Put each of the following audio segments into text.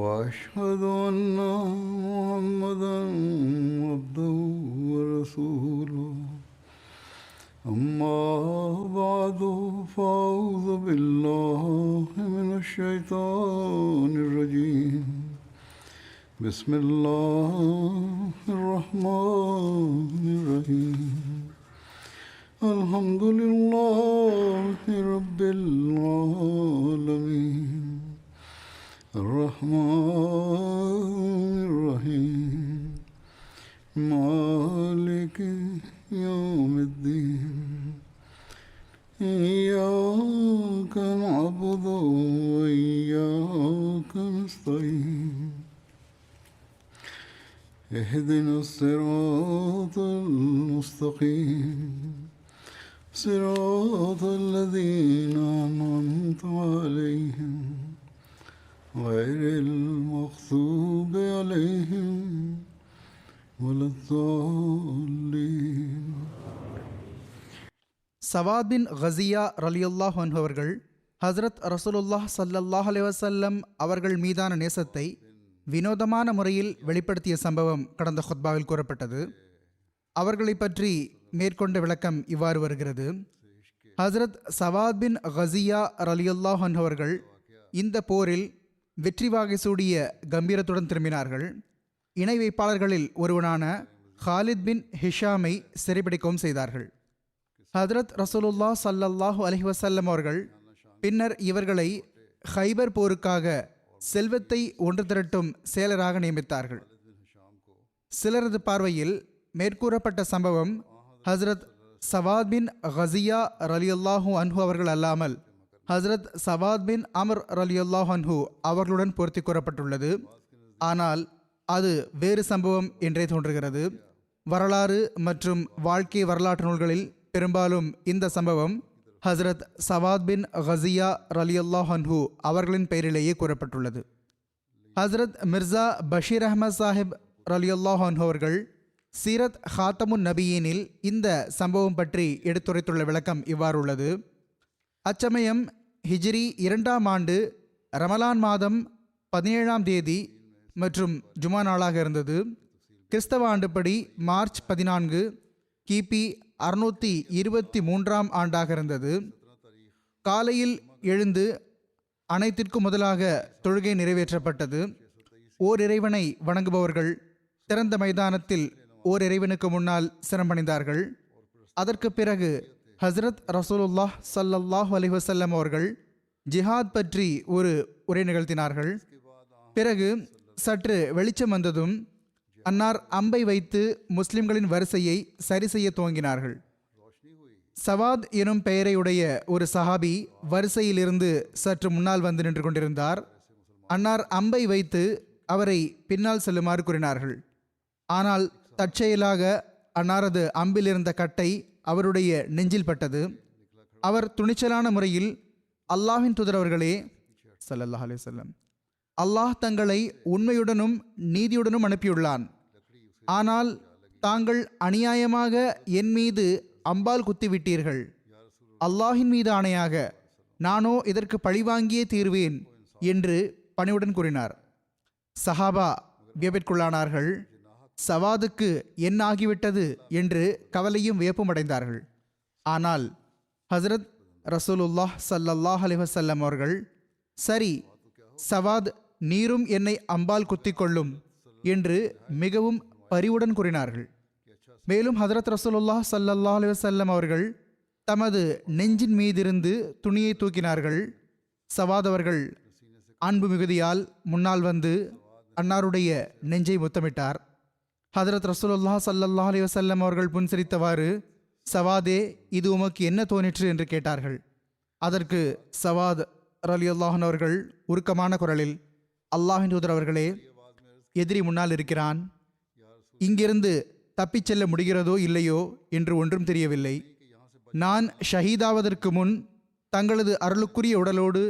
وأشهد أن محمدا عبده ورسوله أما بعد فأعوذ بالله من الشيطان الرجيم بسم الله الرحمن الرحيم الحمد لله رب العالمين الرحمن الرحيم مالك يوم الدين إياك نعبد وإياك نستعين اهدنا الصراط المستقيم صراط الذين أنعمت عليهم غير المغضوب عليهم ولا الضالين. சவாத் பின் கஸியா ரலியல்லாஹு அன்ஹு அவர்கள் ஹஸ்ரத் ரசூலுல்லாஹ் ஸல்லல்லாஹு அலைஹி வஸல்லம் அவர்கள் மீதான நேசத்தை வினோதமான முறையில் வெளிப்படுத்திய சம்பவம் கடந்த ஹுத்பாவில் கூறப்பட்டது. அவர்களை பற்றி மேற்கொண்ட விளக்கம் இவ்வாறு வருகிறது. ஹஸ்ரத் சவாத் பின் கஸியா ரலியல்லாஹு அன்ஹு அவர்கள் இந்த போரில் வெற்றி வாகை சூடிய கம்பீரத்துடன் திரும்பினார்கள். இணை வைப்பாளர்களில் ஒருவனான ஹாலித் பின் ஹிஷாமை சிறைப்பிடிக்கவும் செய்தார்கள். ஹஜ்ரத் ரசூலுல்லாஹ் ஸல்லல்லாஹு அலைஹி வஸல்லம் அவர்கள் பின்னர் இவர்களை ஹைபர் போருக்காக செல்வத்தை ஒன்று திரட்டும் செயலராக நியமித்தார்கள். சிலரது பார்வையில் மேற்கூறப்பட்ட சம்பவம் ஹஜ்ரத் சவாத் பின் கஸியா ரலியல்லாஹு அன்ஹு அவர்கள் அல்லாமல் ஹஜ்ரத் சவாத் பின் அம்ர் ரலியல்லாஹு அன்ஹு அவர்களுடன் பொருத்தி கூறப்பட்டுள்ளது. ஆனால் அது வேறு சம்பவம் என்றே தோன்றுகிறது. வரலாறு மற்றும் வாழ்க்கை வரலாற்று நூல்களில் பெரும்பாலும் இந்த சம்பவம் ஹஜ்ரத் சவாத் பின் கஸியா ரலியல்லாஹு அன்ஹு அவர்களின் பெயரிலேயே கூறப்பட்டுள்ளது. ஹஜ்ரத் மிர்சா பஷீர் அஹ்மத் சாஹிப் ரலியல்லாஹு அன்ஹு அவர்கள் சீரத் ஹாத்தமுன் நபியீனில் இந்த சம்பவம் பற்றி எடுத்துரைத்துள்ள விளக்கம் இவ்வாறு உள்ளது. அச்சமயம் ஹிஜ்ரி 2ஆம் ஆண்டு ரமலான் மாதம் 17ஆம் தேதி மற்றும் ஜுமா நாளாக இருந்தது. கிறிஸ்தவ ஆண்டுப்படி மார்ச் 14 கிபி 623ஆம் ஆண்டாக இருந்தது. காலையில் எழுந்து அனைத்திற்கும் முதலாக தொழுகை நிறைவேற்றப்பட்டது. ஓர் இறைவனை வணங்குபவர்கள் திறந்த மைதானத்தில் ஓர் இறைவனுக்கு முன்னால் சிரம்பணிந்தார்கள். அதற்கு பிறகு ஹஸ்ரத் ரசூலுல்லாஹ் ஸல்லல்லாஹு அலைஹி வஸல்லம் அவர்கள் ஜிஹாத் பற்றி ஒரு உரை நிகழ்த்தினார்கள். பிறகு சற்று வெளிச்சம் வந்ததும் அன்னார் அம்பை வைத்து முஸ்லிம்களின் வரிசையை சரி செய்ய துவங்கினார்கள். சவாத் எனும் பெயரையுடைய ஒரு சஹாபி வரிசையிலிருந்து சற்று முன்னால் வந்து நின்று கொண்டிருந்தார். அன்னார் அம்பை வைத்து அவரை பின்னால் செல்லுமாறு கூறினார்கள். ஆனால் தற்செயலாக அன்னாரது அம்பில் இருந்த கட்டை அவருடைய நெஞ்சில் பட்டது. அவர் துணிச்சலான முறையில் அல்லாஹ்வின் தூதர் அவர்களே ஸல்லல்லாஹு அலைஹி வஸல்லம், அல்லாஹ் தங்களை உண்மையுடனும் நீதியுடனும் அனுப்பியுள்ளான். ஆனால் தாங்கள் அநியாயமாக என் மீது அம்பால் குத்திவிட்டீர்கள். அல்லாஹின் மீது ஆணையாக நானோ இதற்கு பழிவாங்கியே தீர்வேன் என்று பணிவுடன் கூறினார். சஹாபா வியப்பிற்குள்ளானார்கள். சவாதுக்கு என்ன ஆகிவிட்டது என்று கவலையும் வியப்பும் அடைந்தார்கள். ஆனால் ஹஸ்ரத் ரசூலுல்லாஹ் ஸல்லல்லாஹு அலைஹி வஸல்லம் அவர்கள், சரி சவாத், நீரும் என்னை அம்பால் குத்திக் கொள்ளும் என்று மிகவும் பரிவுடன் கூறினார்கள். மேலும் ஹஜ்ரத் ரசூலுல்லாஹ் ஸல்லல்லாஹு அலைஹி வஸல்லம் அவர்கள் தமது நெஞ்சின் மீதிருந்து துணியை தூக்கினார்கள். சவாத் அவர்கள் அன்பு மிகுதியால் முன்னால் வந்து அன்னாருடைய நெஞ்சை முத்தமிட்டார். ஹஜ்ரத் ரசூலுல்லாஹ் ஸல்லல்லாஹு அலைஹி வஸல்லம் அவர்கள் புன்சிரித்தவாறு, சவாதே, இது உமக்கு என்ன தோனிற்று என்று கேட்டார்கள். அதற்கு சவாத் ரலியல்லாஹு அன்ஹு அவர்கள் உருக்கமான குரலில், அல்லாஹ்வின் தூதர் அவர்களே, எதிரி முன்னால் இருக்கிறான். இங்கிருந்து தப்பிச் செல்ல முடிகிறதோ இல்லையோ என்று ஒன்றும் தெரியவில்லை. நான் ஷஹீதாவதற்கு முன் தங்களது அருளுக்குரிய உடலோடு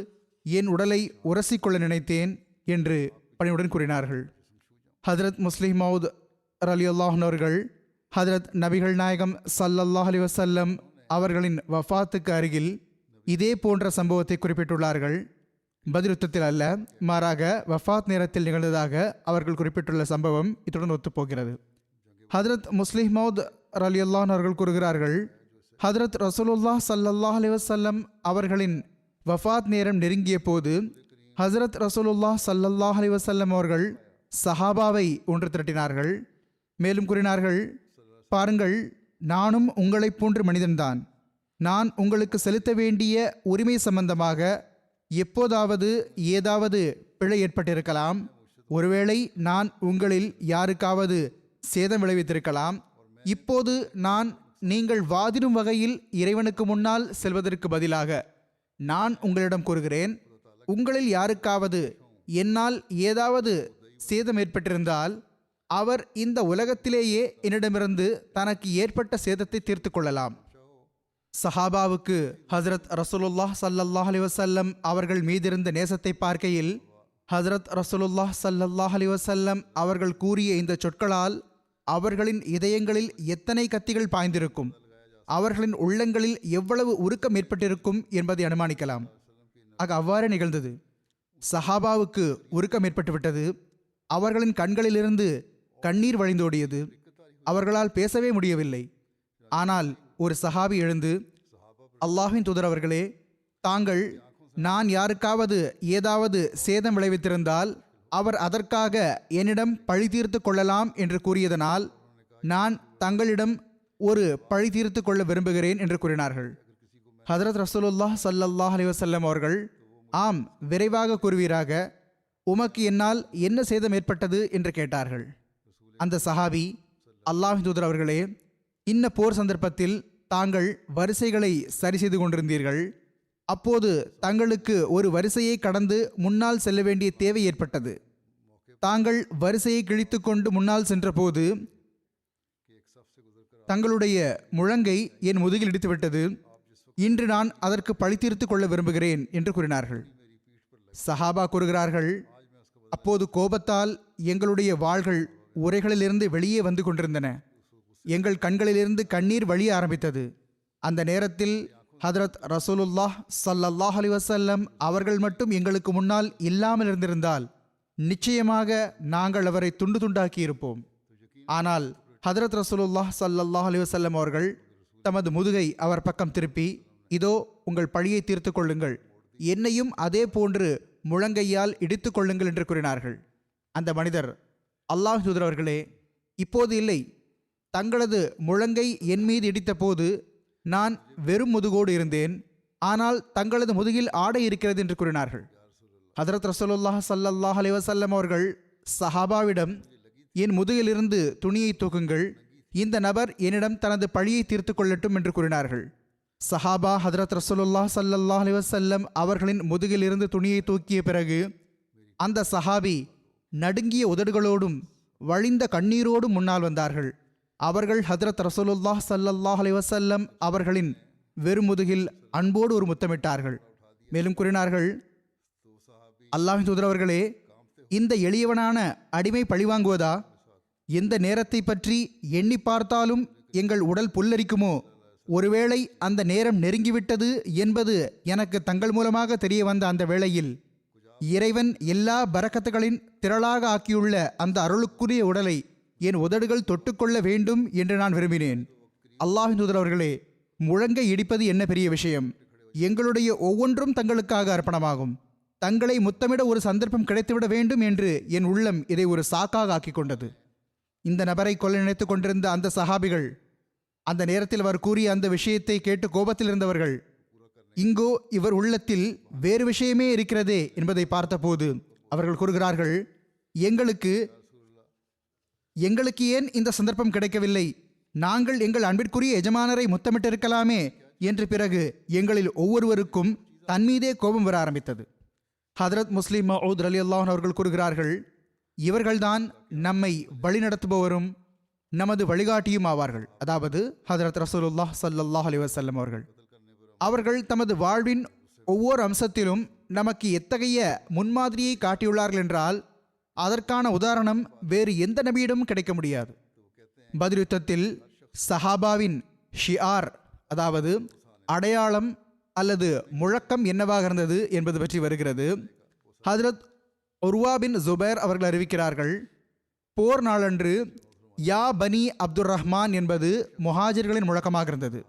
என் உடலை உரசிக்கொள்ள நினைத்தேன் என்று பணிவுடன் கூறினார்கள். ஹஜ்ரத் முஸ்லிம் மௌத் ரலியல்லாஹு அன்ஹு அவர்கள் ஹஜ்ரத் நபிகள் நாயகம் ஸல்லல்லாஹு அலைஹி வஸல்லம் அவர்களின் வஃபாத்துக்கு அருகில் இதே போன்ற சம்பவத்தை குறிப்பிட்டுள்ளார்கள். பத்ர் யுத்தத்தில் அல்ல, மாறாக வஃபாத் நேரத்தில் நிகழ்ந்ததாக அவர்கள் குறிப்பிட்டுள்ள சம்பவம் இத்துடன் ஒத்துப்போகிறது. ஹதரத் முஸ்லிம் மௌத் ரலியல்லாஹு அன்ஹு அவர்கள் கூறுகிறார்கள், ஹதரத் ரசூலுல்லாஹ் ஸல்லல்லாஹு அலைஹி வஸல்லம் அவர்களின் வஃபாத் நேரம் நெருங்கிய போது ஹசரத் ரசூலுல்லாஹ் ஸல்லல்லாஹு அலைஹி வஸல்லம் அவர்கள் சஹாபாவை ஒன்று திரட்டினார்கள். மேலும் கூறினார்கள், பாருங்கள், நானும் உங்களைப் போன்ற மனிதன்தான். நான் உங்களுக்கு செலுத்த வேண்டிய உரிமை சம்பந்தமாக எப்போதாவது ஏதாவது பிழை ஏற்பட்டிருக்கலாம். ஒருவேளை நான் உங்களில் யாருக்காவது சேதம் விளைவித்திருக்கலாம். இப்போது நான் நீங்கள் வாதிடும் வகையில் இறைவனுக்கு முன்னால் செல்வதற்கு பதிலாக நான் உங்களிடம் கூறுகிறேன், உங்களில் யாருக்காவது என்னால் ஏதாவது சேதம் ஏற்பட்டிருந்தால் அவர் இந்த உலகத்திலேயே என்னிடமிருந்து தனக்கு ஏற்பட்ட சேதத்தை தீர்த்து கொள்ளலாம். சஹாபாவுக்கு ஹசரத் ரசூலுல்லாஹ் ஸல்லல்லாஹு அலைஹி வஸல்லம் அவர்கள் மீதிருந்த நேசத்தை பார்க்கையில் ஹசரத் ரசூலுல்லாஹ் ஸல்லல்லாஹு அலைஹி வஸல்லம் அவர்கள் கூறிய இந்த சொற்களால் அவர்களின் இதயங்களில் எத்தனை கத்திகள் பாய்ந்திருக்கும், அவர்களின் உள்ளங்களில் எவ்வளவு உருக்கம் ஏற்பட்டிருக்கும் என்பதை அனுமானிக்கலாம். ஆக அவ்வாறு நிகழ்ந்தது. சஹாபாவுக்கு உருக்கம் ஏற்பட்டுவிட்டது. அவர்களின் கண்களிலிருந்து கண்ணீர் வழிந்தோடியது. அவர்களால் பேசவே முடியவில்லை. ஆனால் ஒரு சஹாபி எழுந்து, அல்லாஹ்வின் தூதர் அவர்களே, தாங்கள் நான் யாருக்காவது ஏதாவது சேதம் விளைவித்திருந்தால் அவர் அதற்காக என்னிடம் பழி தீர்த்து கொள்ளலாம் என்று கூறியதனால் நான் தங்களிடம் ஒரு பழி தீர்த்து கொள்ள விரும்புகிறேன் என்று கூறினார்கள். ஹதரத் ரசூலுல்லாஹ் ஸல்லல்லாஹு அலைஹி வஸல்லம் அவர்கள், ஆம், விரைவாக கூறுவீராக, உமக்கு என்னால் என்ன சேதம் ஏற்பட்டது என்று கேட்டார்கள். அந்த சஹாபி, அல்லாஹ்வின் தூதர் அவர்களே, இன்ன போர் சந்தர்ப்பத்தில் தாங்கள் வரிசைகளை சரி செய்து கொண்டிருந்தீர்கள். அப்போது தங்களுக்கு ஒரு வரிசையை கடந்து முன்னால் செல்ல வேண்டிய தேவை ஏற்பட்டது. தாங்கள் வரிசையை கிழித்து கொண்டு முன்னால் சென்றபோது தங்களுடைய முழங்கை என் முதுகில் இடித்துவிட்டது. இன்று நான் அதற்கு பழி தீர்த்து கொள்ள விரும்புகிறேன் என்று கூறினார்கள். சஹாபா கூறுகிறார்கள், அப்போது கோபத்தால் எங்களுடைய வாள்கள் உரைகளிலிருந்து வெளியே வந்து கொண்டிருந்தன. எங்கள் கண்களிலிருந்து கண்ணீர் வழிய ஆரம்பித்தது. அந்த நேரத்தில் ஹதரத் ரசூலுல்லாஹ் ஸல்லல்லாஹு அலைஹி வஸல்லம் அவர்கள் மட்டும் எங்களுக்கு முன்னால் இல்லாமல் இருந்திருந்தால் நிச்சயமாக நாங்கள் அவரை துண்டு துண்டாக்கி இருப்போம். ஆனால் ஹதரத் ரசூலுல்லாஹ் ஸல்லல்லாஹு அலைஹி வஸல்லம் அவர்கள் தமது முதுகை அவர் பக்கம் திருப்பி, இதோ உங்கள் பழியை தீர்த்து கொள்ளுங்கள், என்னையும் அதே போன்று முழங்கையால் இடித்து கொள்ளுங்கள் என்று கூறினார்கள். அந்த மனிதர், அல்லாஹ் தூதர் அவர்களே, இப்போது இல்லை, தங்களது முழங்கை என் மீது இடித்த போது நான் வெறும் முதுகோடு இருந்தேன், ஆனால் தங்களது முதுகில் ஆடை இருக்கிறது என்று கூறினார்கள். ஹதரத் ரசூலுல்லாஹ் ஸல்லல்லாஹு அலைஹி வஸல்லம் அவர்கள் சஹாபாவிடம், என் முதுகிலிருந்து துணியை தூக்குங்கள், இந்த நபர் என்னிடம் தனது பழியை தீர்த்து கொள்ளட்டும் என்று கூறினார்கள். சஹாபா ஹதரத் ரசூலுல்லாஹ் ஸல்லல்லாஹு அலைஹி வஸல்லம் அவர்களின் முதுகிலிருந்து துணியை தூக்கிய பிறகு அந்த சஹாபி நடுங்கிய உதடுகளோடும் வழிந்த கண்ணீரோடும் முன்னால் வந்தார்கள். அவர்கள் ஹதரத் ரசூலுல்லாஹ் ஸல்லல்லாஹு அலைஹி வஸல்லம் அவர்களின் வெறுமுதுகில் அன்போடு ஒரு முத்தமிட்டார்கள். மேலும் கூறினார்கள், அல்லாஹ்வின் தூதர் அவர்களே, இந்த எளியவனான அடிமை பழிவாங்குவதா? எந்த நேரத்தை பற்றி எண்ணி பார்த்தாலும் எங்கள் உடல் புல்லரிக்குமோ? ஒருவேளை அந்த நேரம் நெருங்கிவிட்டது என்பது எனக்கு தங்கள் மூலமாக தெரிய வந்த அந்த வேளையில் இறைவன் எல்லா பரக்கத்துகளின் திரளாக ஆக்கியுள்ள அந்த அருளுக்குரிய உடலை என் உதடுகள் தொட்டுக்கொள்ள வேண்டும் என்று நான் விரும்பினேன். அல்லாஹ்வின் தூதர் அவர்களே, முழங்கை இடிப்பது என்ன பெரிய விஷயம்? எங்களுடைய ஒவ்வொன்றும் தங்களுக்காக அர்ப்பணமாகும். தங்களை முத்தமிட ஒரு சந்தர்ப்பம் கிடைத்துவிட வேண்டும் என்று என் உள்ளம் இதை ஒரு சாக்காக ஆக்கி கொண்டது. இந்த நபரை கொல்ல நினைத்து கொண்டிருந்த அந்த சஹாபிகள், அந்த நேரத்தில் அவர் கூறிய அந்த விஷயத்தை கேட்டு கோபத்தில் இருந்தவர்கள், இங்கோ இவர் உள்ளத்தில் வேறு விஷயமே இருக்கிறதே என்பதை பார்த்தபோது அவர்கள் கூறுகிறார்கள், எங்களுக்கு ஏன் இந்த சந்தர்ப்பம் கிடைக்கவில்லை? நாங்கள் எங்கள் அன்பிற்குரிய எஜமானரை முத்தமிட்டிருக்கலாமே என்று பிறகு எங்களில் ஒவ்வொருவருக்கும் தன்மீதே கோபம் வர ஆரம்பித்தது. ஹதரத் முஸ்லிம் மவ்ஊத் ரலியல்லாஹு அன்ஹு அவர்கள் கூறுகிறார்கள், இவர்கள்தான் நம்மை வழிநடத்துபவரும் நமது வழிகாட்டியும் ஆவார்கள். அதாவது ஹதரத் ரசூலுல்லாஹ் ஸல்லல்லாஹு அலைஹி வஸல்லம் அவர்கள் தமது வாழ்வின் ஒவ்வொரு அம்சத்திலும் நமக்கு எத்தகைய முன்மாதிரியை காட்டியுள்ளார்கள் என்றால் அதற்கான உதாரணம் வேறு எந்த நபியிடமும் கிடைக்க முடியாது. பத்ர் யுத்தத்தில் சஹாபாவின் ஷிஆர், அதாவது அடையாளம் அல்லது முழக்கம் என்னவாக இருந்தது என்பது பற்றி வருகிறது. ஹஜ்ரத் உர்வா பின் ஜுபைர் அவர்கள் அறிவிக்கிறார்கள், போர் நாளன்று யா பனி அப்துர் ரஹ்மான் என்பது முஹாஜிர்களின் முழக்கமாக இருந்தது.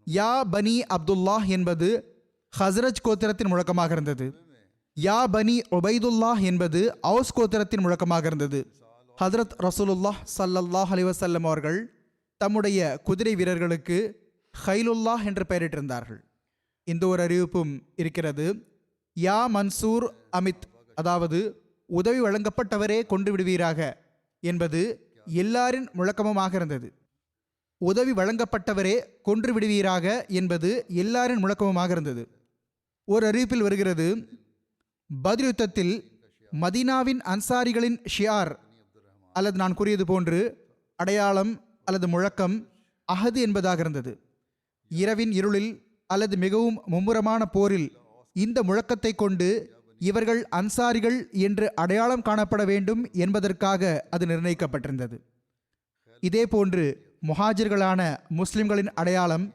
யா பனி அப்துல்லாஹ் என்பது ஹஸ்ரஜ் கோத்திரத்தின் முழக்கமாக இருந்தது. யா பனி உபைதுல்லாஹ் என்பது அவுஸ் கோத்திரத்தின் முழக்கமாக இருந்தது. ஹஜ்ரத் ரசூலுல்லாஹ் ஸல்லல்லாஹு அலைஹி வஸல்லம் அவர்கள் தம்முடைய குதிரை வீரர்களுக்கு ஹைலுல்லாஹ் என்று பெயரிட்டிருந்தார்கள். இந்த ஒரு அறிவிப்பும் இருக்கிறது. யா மன்சூர் அமித், அதாவது உதவி வழங்கப்பட்டவரே கொண்டு விடுவீராக என்பது எல்லாரின் முழக்கமுமாக இருந்தது. உதவி வழங்கப்பட்டவரே கொன்று விடுவீராக என்பது எல்லாரின் முழக்கமுமாக இருந்தது. ஒரு அறிவிப்பில் வருகிறது, பத்ர் யுத்தத்தில் மதீனாவின் அன்சாரிகளின் ஷியார் அல்லது நான் கூறியது போன்று அடையாளம் அல்லது முழக்கம் அஹது என்பதாக இருந்தது. இரவின் இருளில் அல்லது மிகவும் மும்முரமான போரில் இந்த முழக்கத்தை கொண்டு இவர்கள் அன்சாரிகள் என்று அடையாளம் காணப்பட வேண்டும் என்பதற்காக அது நிர்ணயிக்கப்பட்டிருந்தது. இதே போன்று முஹாஜிர்களான முஸ்லிம்களின் அடையாளம்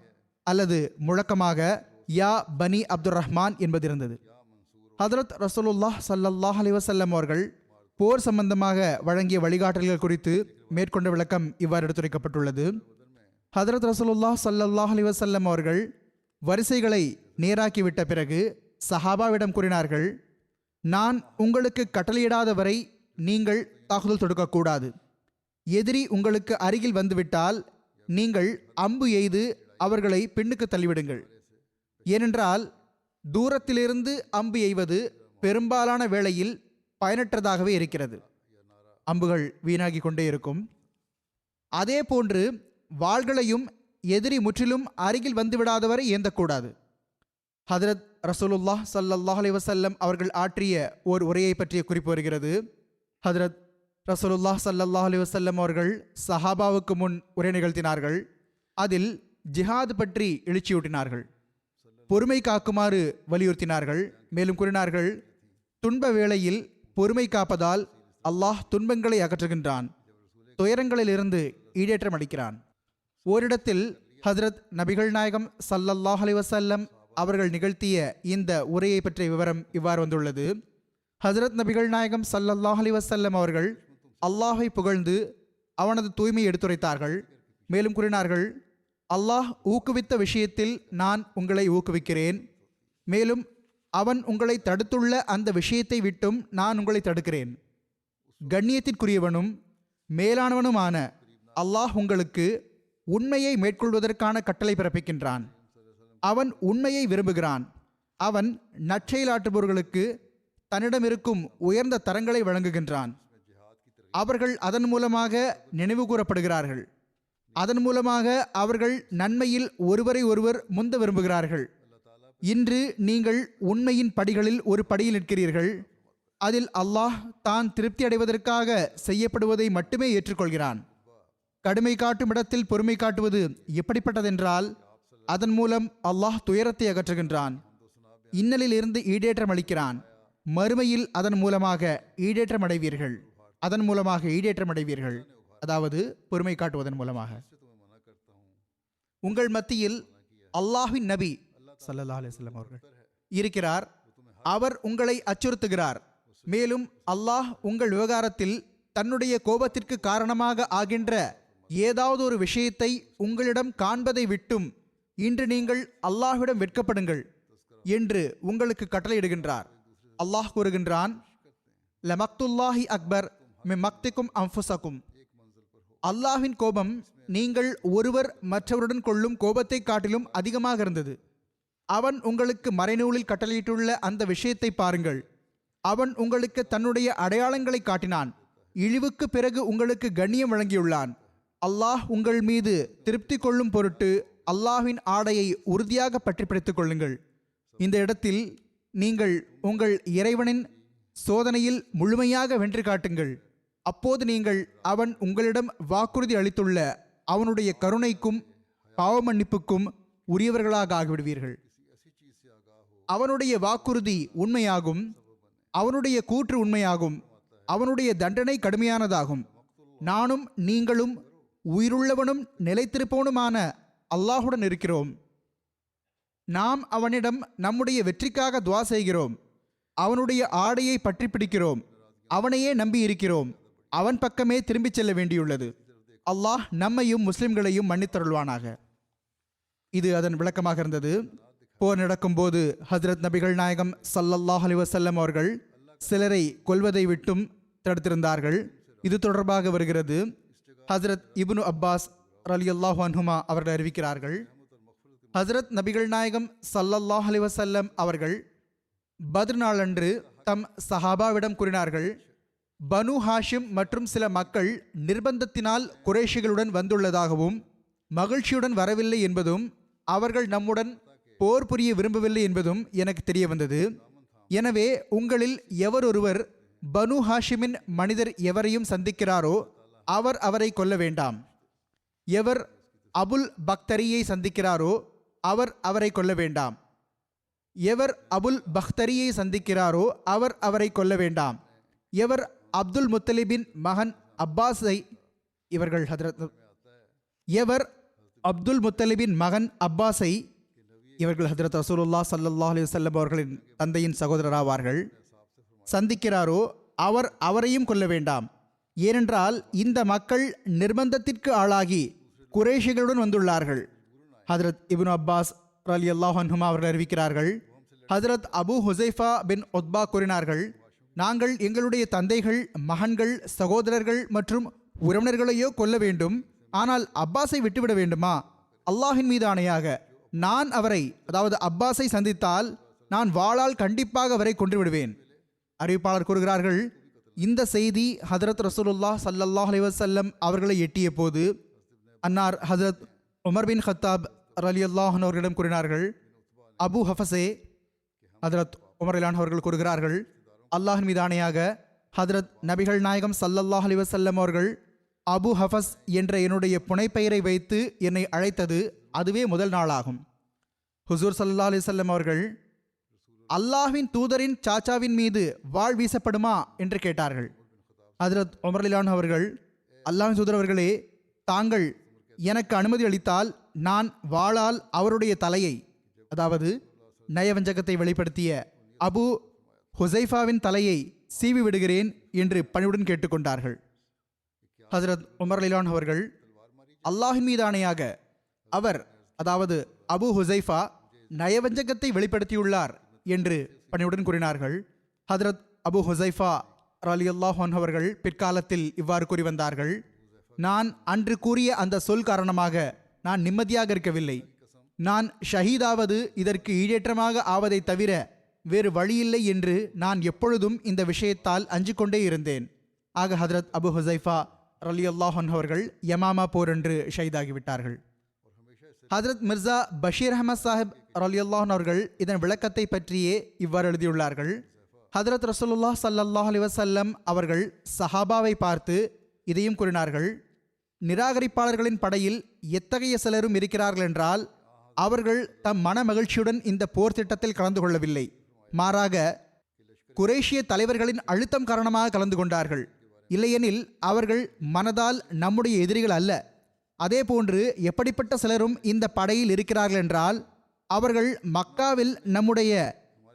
அல்லது முழக்கமாக யா பனி அப்துர் ரஹ்மான் என்பது இருந்தது. ஹஜ்ரத் ரசூலுல்லாஹ் ஸல்லல்லாஹு அலைஹி வஸல்லம் அவர்கள் போர் சம்பந்தமாக வழங்கிய வழிகாட்டல்கள் குறித்து மேற்கொண்ட விளக்கம் இவ்வாறு எடுத்துரைக்கப்பட்டுள்ளது. ஹஜ்ரத் ரசூலுல்லாஹ் ஸல்லல்லாஹு அலைஹி வஸல்லம் அவர்கள் வரிசைகளை நேராக்கிவிட்ட பிறகு சஹாபாவிடம் கூறினார்கள், நான் உங்களுக்கு கட்டளையிடாத வரை நீங்கள் தாக்குதல் தொடுக்கக்கூடாது. எதிரி உங்களுக்கு அருகில் வந்துவிட்டால் நீங்கள் அம்பு எய்து அவர்களை பின்னுக்கு தள்ளிவிடுங்கள். ஏனென்றால் தூரத்திலிருந்து அம்பு எய்வது பெரும்பாலான வேளையில் பயனற்றதாகவே இருக்கிறது. அம்புகள் வீணாகி கொண்டே இருக்கும். அதே போன்று வாள்களையும் எதிரி முற்றிலும் அருகில் வந்துவிடாதவரை ஏந்தக்கூடாது. ஹஜ்ரத் ரசூலுல்லாஹ் ஸல்லல்லாஹு அலைஹி வஸல்லம் அவர்கள் ஆற்றிய ஓர் உரையை பற்றிய குறிப்பு வருகிறது. ஹஜ்ரத் ரசூலுல்லாஹ் ஸல்லல்லாஹு அலைஹி வஸல்லம் அவர்கள் சஹாபாவுக்கு முன் உரை நிகழ்த்தினார்கள். அதில் ஜிஹாத் பற்றி எழுச்சியூட்டினார்கள். பொறுமை காக்குமாறு வலியுறுத்தினார்கள். மேலும் கூறினார்கள், துன்ப வேளையில் பொறுமை காப்பதால் அல்லாஹ் துன்பங்களை அகற்றுகின்றான், துயரங்களிலிருந்து ஈடேற்றம் அளிக்கிறான். ஓரிடத்தில் ஹஜ்ரத் நபிகள் நாயகம் ஸல்லல்லாஹு அலைஹி வஸல்லம் அவர்கள் நிகழ்த்திய இந்த உரையை பற்றிய விவரம் இவ்வாறு வந்துள்ளது. ஹஜ்ரத் நபிகள் நாயகம் ஸல்லல்லாஹு அலைஹி வஸல்லம் அவர்கள் அல்லாஹை புகழ்ந்து அவனது தூய்மையை எடுத்துரைத்தார்கள். மேலும் கூறினார்கள், அல்லாஹ் ஊக்குவித்த விஷயத்தில் நான் உங்களை ஊக்குவிக்கிறேன். மேலும் அவன் உங்களை தடுத்துள்ள அந்த விஷயத்தை விட்டும் நான் உங்களை தடுக்கிறேன். கண்ணியத்திற்குரியவனும் மேலானவனுமான அல்லாஹ் உங்களுக்கு உண்மையை மேற்கொள்வதற்கான கட்டளை பிறப்பிக்கின்றான். அவன் உண்மையை விரும்புகிறான். அவன் நற்செயலாற்றுபவர்களுக்கு தன்னிடம் இருக்கும் உயர்ந்த தரங்களை வழங்குகின்றான். அவர்கள் அதன் மூலமாக நினைவு கூறப்படுகிறார்கள். அதன் மூலமாக அவர்கள் நன்மையில் ஒருவரை ஒருவர் முந்த விரும்புகிறார்கள். இன்று நீங்கள் உண்மையின் படிகளில் ஒரு படியில் நிற்கிறீர்கள். அதில் அல்லாஹ் தான் திருப்தி அடைவதற்காக செய்யப்படுவதை மட்டுமே ஏற்றுக்கொள்கிறான். கடுமை காட்டும் இடத்தில் பொறுமை காட்டுவது எப்படிப்பட்டதென்றால் அதன் மூலம் அல்லாஹ் துயரத்தை அகற்றுகின்றான், இன்னலில் இருந்து ஈடேற்றம் அளிக்கிறான். மறுமையில் அதன் மூலமாக ஈடேற்றம் அடைவீர்கள். அதன் மூலமாக ஈடேற்றம் அடைவீர்கள், அதாவது பொறுமை காட்டுவதன் மூலமாக. உங்கள் மத்தியில் அல்லாஹ்வின் நபி ஸல்லல்லாஹு அலைஹி வஸல்லம் அவர்கள் இருக்கிறார். அவர் உங்களை அச்சுறுத்துகிறார். மேலும் அல்லாஹ் உங்கள் விவகாரத்தில் தன்னுடைய கோபத்திற்கு காரணமாக ஆகின்ற ஏதாவது ஒரு விஷயத்தை உங்களிடம் காண்பதை விட்டும் இன்று நீங்கள் அல்லாஹ்விடம் வெட்கப்படுங்கள் என்று உங்களுக்கு கட்டளையிடுகின்றார். அல்லாஹ் கூறுகின்றான், லமக்துல்லாஹி அக்பர் மின் மக்திக்கும் அன்ஃபுஸக்கும். அல்லாஹ்வின் கோபம் நீங்கள் ஒருவர் மற்றவருடன் கொள்ளும் கோபத்தை காட்டிலும் அதிகமாக இருந்தது. அவன் உங்களுக்கு மறைநூலில் கட்டளையிட்டுள்ள அந்த விஷயத்தை பாருங்கள். அவன் உங்களுக்கு தன்னுடைய அடையாளங்களை காட்டினான். இழிவுக்கு பிறகு உங்களுக்கு கண்ணியம் வழங்கியுள்ளான். அல்லாஹ் உங்கள் மீது திருப்தி கொள்ளும் பொருட்டு அல்லாஹ்வின் ஆடையை உறுதியாக பற்றி பிடித்துக் கொள்ளுங்கள். இந்த இடத்தில் நீங்கள் உங்கள் இறைவனின் சோதனையில் முழுமையாக வென்று காட்டுங்கள். அப்போது நீங்கள் அவன் உங்களிடம் வாக்குறுதி அளித்துள்ள அவனுடைய கருணைக்கும் பாவ மன்னிப்புக்கும் உரியவர்களாக ஆகிவிடுவீர்கள். அவனுடைய வாக்குறுதி உண்மையாகும், அவனுடைய கூற்று உண்மையாகும், அவனுடைய தண்டனை கடுமையானதாகும். நானும் நீங்களும் உயிருள்ளவனும் நிலைத்திருப்பவனுமான அல்லாஹுடன் இருக்கிறோம். நாம் அவனிடம் நம்முடைய வெற்றிக்காக துவா செய்கிறோம், அவனுடைய ஆடையை பற்றி பிடிக்கிறோம், அவனையே நம்பி இருக்கிறோம், அவன் பக்கமே திரும்பிச் செல்ல வேண்டியுள்ளது. அல்லாஹ் நம்மையும் முஸ்லிம்களையும் மன்னித்தருள்வானாக. இது அதன் விளக்கமாக இருந்தது. போர் நடக்கும்போது ஹஜ்ரத் நபிகள் நாயகம் ஸல்லல்லாஹு அலைஹி வஸல்லம் அவர்கள் சிலரை கொல்வதை விட்டும் தடுத்திருந்தார்கள். இது தொடர்பாக வருகிறது. ஹஜ்ரத் இப்னு அப்பாஸ் ரலியல்லாஹு அன்ஹுமா அவர்கள் அறிவிக்கிறார்கள், ஹஜ்ரத் நபிகள் நாயகம் ஸல்லல்லாஹு அலைஹி வஸல்லம் அவர்கள் பத்ர் நாளன்று தம் சஹாபாவிடம் கூறினார்கள், பனு ஹாஷிம் மற்றும் சில மக்கள் நிர்பந்தத்தினால் குறைஷிகளுடன் வந்துள்ளதாகவும் மகிழ்ச்சியுடன் வரவில்லை என்பதும் அவர்கள் நம்முடன் போர் புரிய விரும்பவில்லை என்பதும் எனக்கு தெரிய வந்தது. எனவே உங்களில் எவரொருவர் பனு ஹாஷிமின் மனிதர் எவரையும் சந்திக்கிறாரோ அவர் அவரை கொல்ல வேண்டாம். எவர் அபுல் பக்தரியை சந்திக்கிறாரோ அவர் அவரை கொல்ல வேண்டாம். எவர் அபுல் பக்தரியை சந்திக்கிறாரோ அவர் அவரை கொல்ல வேண்டாம். எவர் அப்துல் முத்தலிபின் மகன் அப்பாஸை இவர்கள் ஹஜ்ரத் எவர் அப்துல் முத்தலிபின் மகன் அப்பாஸை இவர்கள் ஹஜ்ரத் ரசூலுல்லாஹ் ஸல்லல்லாஹு அலைஹி வஸல்லம் அவர்களின் தந்தையின் சகோதரராவார்கள் சந்திக்கிறாரோ அவர் அவரையும் கொல்ல வேண்டாம். ஏனென்றால் இந்த மக்கள் நிர்பந்தத்திற்கு ஆளாகி குறைஷிகளுடன் வந்துள்ளார்கள். ஹஜ்ரத் இப்னு அப்பாஸ் ரலியல்லாஹு அன்ஹுமா அவர்கள் அறிவிக்கிறார்கள், ஹஜ்ரத் அபு ஹுசைஃபா பின் உத்பா கூறினார்கள், நாங்கள் எங்களுடைய தந்தைகள், மகன்கள், சகோதரர்கள் மற்றும் உறவினர்களையோ கொல்ல வேண்டும், ஆனால் அப்பாஸை விட்டுவிட வேண்டுமா? அல்லாஹின் மீது ஆணையாக நான் அவரை, அதாவது அப்பாஸை சந்தித்தால் நான் வாளால் கண்டிப்பாக அவரை கொன்று விடுவேன். அறிவிப்பாளர் கூறுகிறார்கள், இந்த செய்தி ஹஜ்ரத் ரசூலுல்லாஹ் ஸல்லல்லாஹு அலைஹி வஸல்லம் அவர்களை எட்டிய போது அன்னார் ஹஜ்ரத் உமர் பின் கத்தாப் ரலியல்லாஹு அன்ஹு அவர்களிடம் கூறினார்கள், அபு ஹஃபஸே, ஹஜ்ரத் உமர் ரலியல்லாஹு அன்ஹு அவர்கள் கூறுகிறார்கள், அல்லாஹின் மீது ஆணையாக ஹஜ்ரத் நபிகள் நாயகம் ஸல்லல்லாஹு அலைஹி வஸல்லம் அவர்கள் அபு ஹஃபஸ் என்ற என்னுடைய புனைப்பெயரை வைத்து என்னை அழைத்தது அதுவே முதல் நாளாகும். ஹுசூர் ஸல்லல்லாஹு அலைஹி வஸல்லம் அவர்கள் அல்லாஹ்வின் தூதரின் சாச்சாவின் மீது வாள் வீசப்படுமா என்று கேட்டார்கள். ஹஜ்ரத் உமர் ரலியல்லாஹு அன்ஹு அவர்கள், அல்லாஹ்வின் தூதர் அவர்களே, தாங்கள் எனக்கு அனுமதி அளித்தால் நான் வாளால் அவருடைய தலையை, அதாவது நயவஞ்சகத்தை வெளிப்படுத்திய அபு ஹுசைஃபாவின் தலையை சீவி விடுகிறேன் என்று பணிவுடன் கேட்டுக்கொண்டார்கள். ஹஜ்ரத் உமர் ரலியல்லாஹு அன்ஹு அவர்கள், அல்லாஹின் மீது ஆணையாக அவர், அதாவது அபு ஹுசைஃபா நயவஞ்சகத்தை வெளிப்படுத்தியுள்ளார் என்று பணிவுடன் கூறினார்கள். ஹஜ்ரத் அபு ஹுசைஃபா ரலியல்லாஹு அன்ஹு அவர்கள் பிற்காலத்தில் இவ்வாறு கூறி வந்தார்கள், நான் அன்று கூறிய அந்த சொல் காரணமாக நான் நிம்மதியாக இருக்கவில்லை. நான் ஷஹீதாவது இதற்கு ஈடேற்றமாக ஆவதை தவிர வேறு வழியில்லை என்று நான் எப்பொழுதும் இந்த விஷயத்தால் அஞ்சு கொண்டே இருந்தேன். ஆக ஹஜ்ரத் அபு ஹுசைஃபா ரலியல்லாஹு அன்ஹு அவர்கள் யமாமா போர் என்று ஷஹீதாகிவிட்டார்கள். ஹஜ்ரத் மிர்சா பஷீர் அஹமத் சாஹிப் ரலியல்லாஹு அன்ஹு அவர்கள் இதன் விளக்கத்தை பற்றியே இவ்வாறு எழுதியுள்ளார்கள். ஹஜ்ரத் ரசூலுல்லாஹ் ஸல்லல்லாஹு அலைஹி வஸல்லம் அவர்கள் சஹாபாவை பார்த்து இதையும் கூறினார்கள், நிராகரிப்பாளர்களின் படையில் எத்தகைய சிலரும் இருக்கிறார்கள் என்றால் அவர்கள் தம் மன மகிழ்ச்சியுடன் இந்த போர் திட்டத்தில் கலந்து கொள்ளவில்லை, மாறாக குரேஷிய தலைவர்களின் அழுத்தம் காரணமாக கலந்து கொண்டார்கள். இல்லையெனில் அவர்கள் மனதால் நம்முடைய எதிரிகள் அல்ல. அதே போன்று எப்படிப்பட்ட சிலரும் இந்த படையில் இருக்கிறார்கள் என்றால் அவர்கள் மக்காவில் நம்முடைய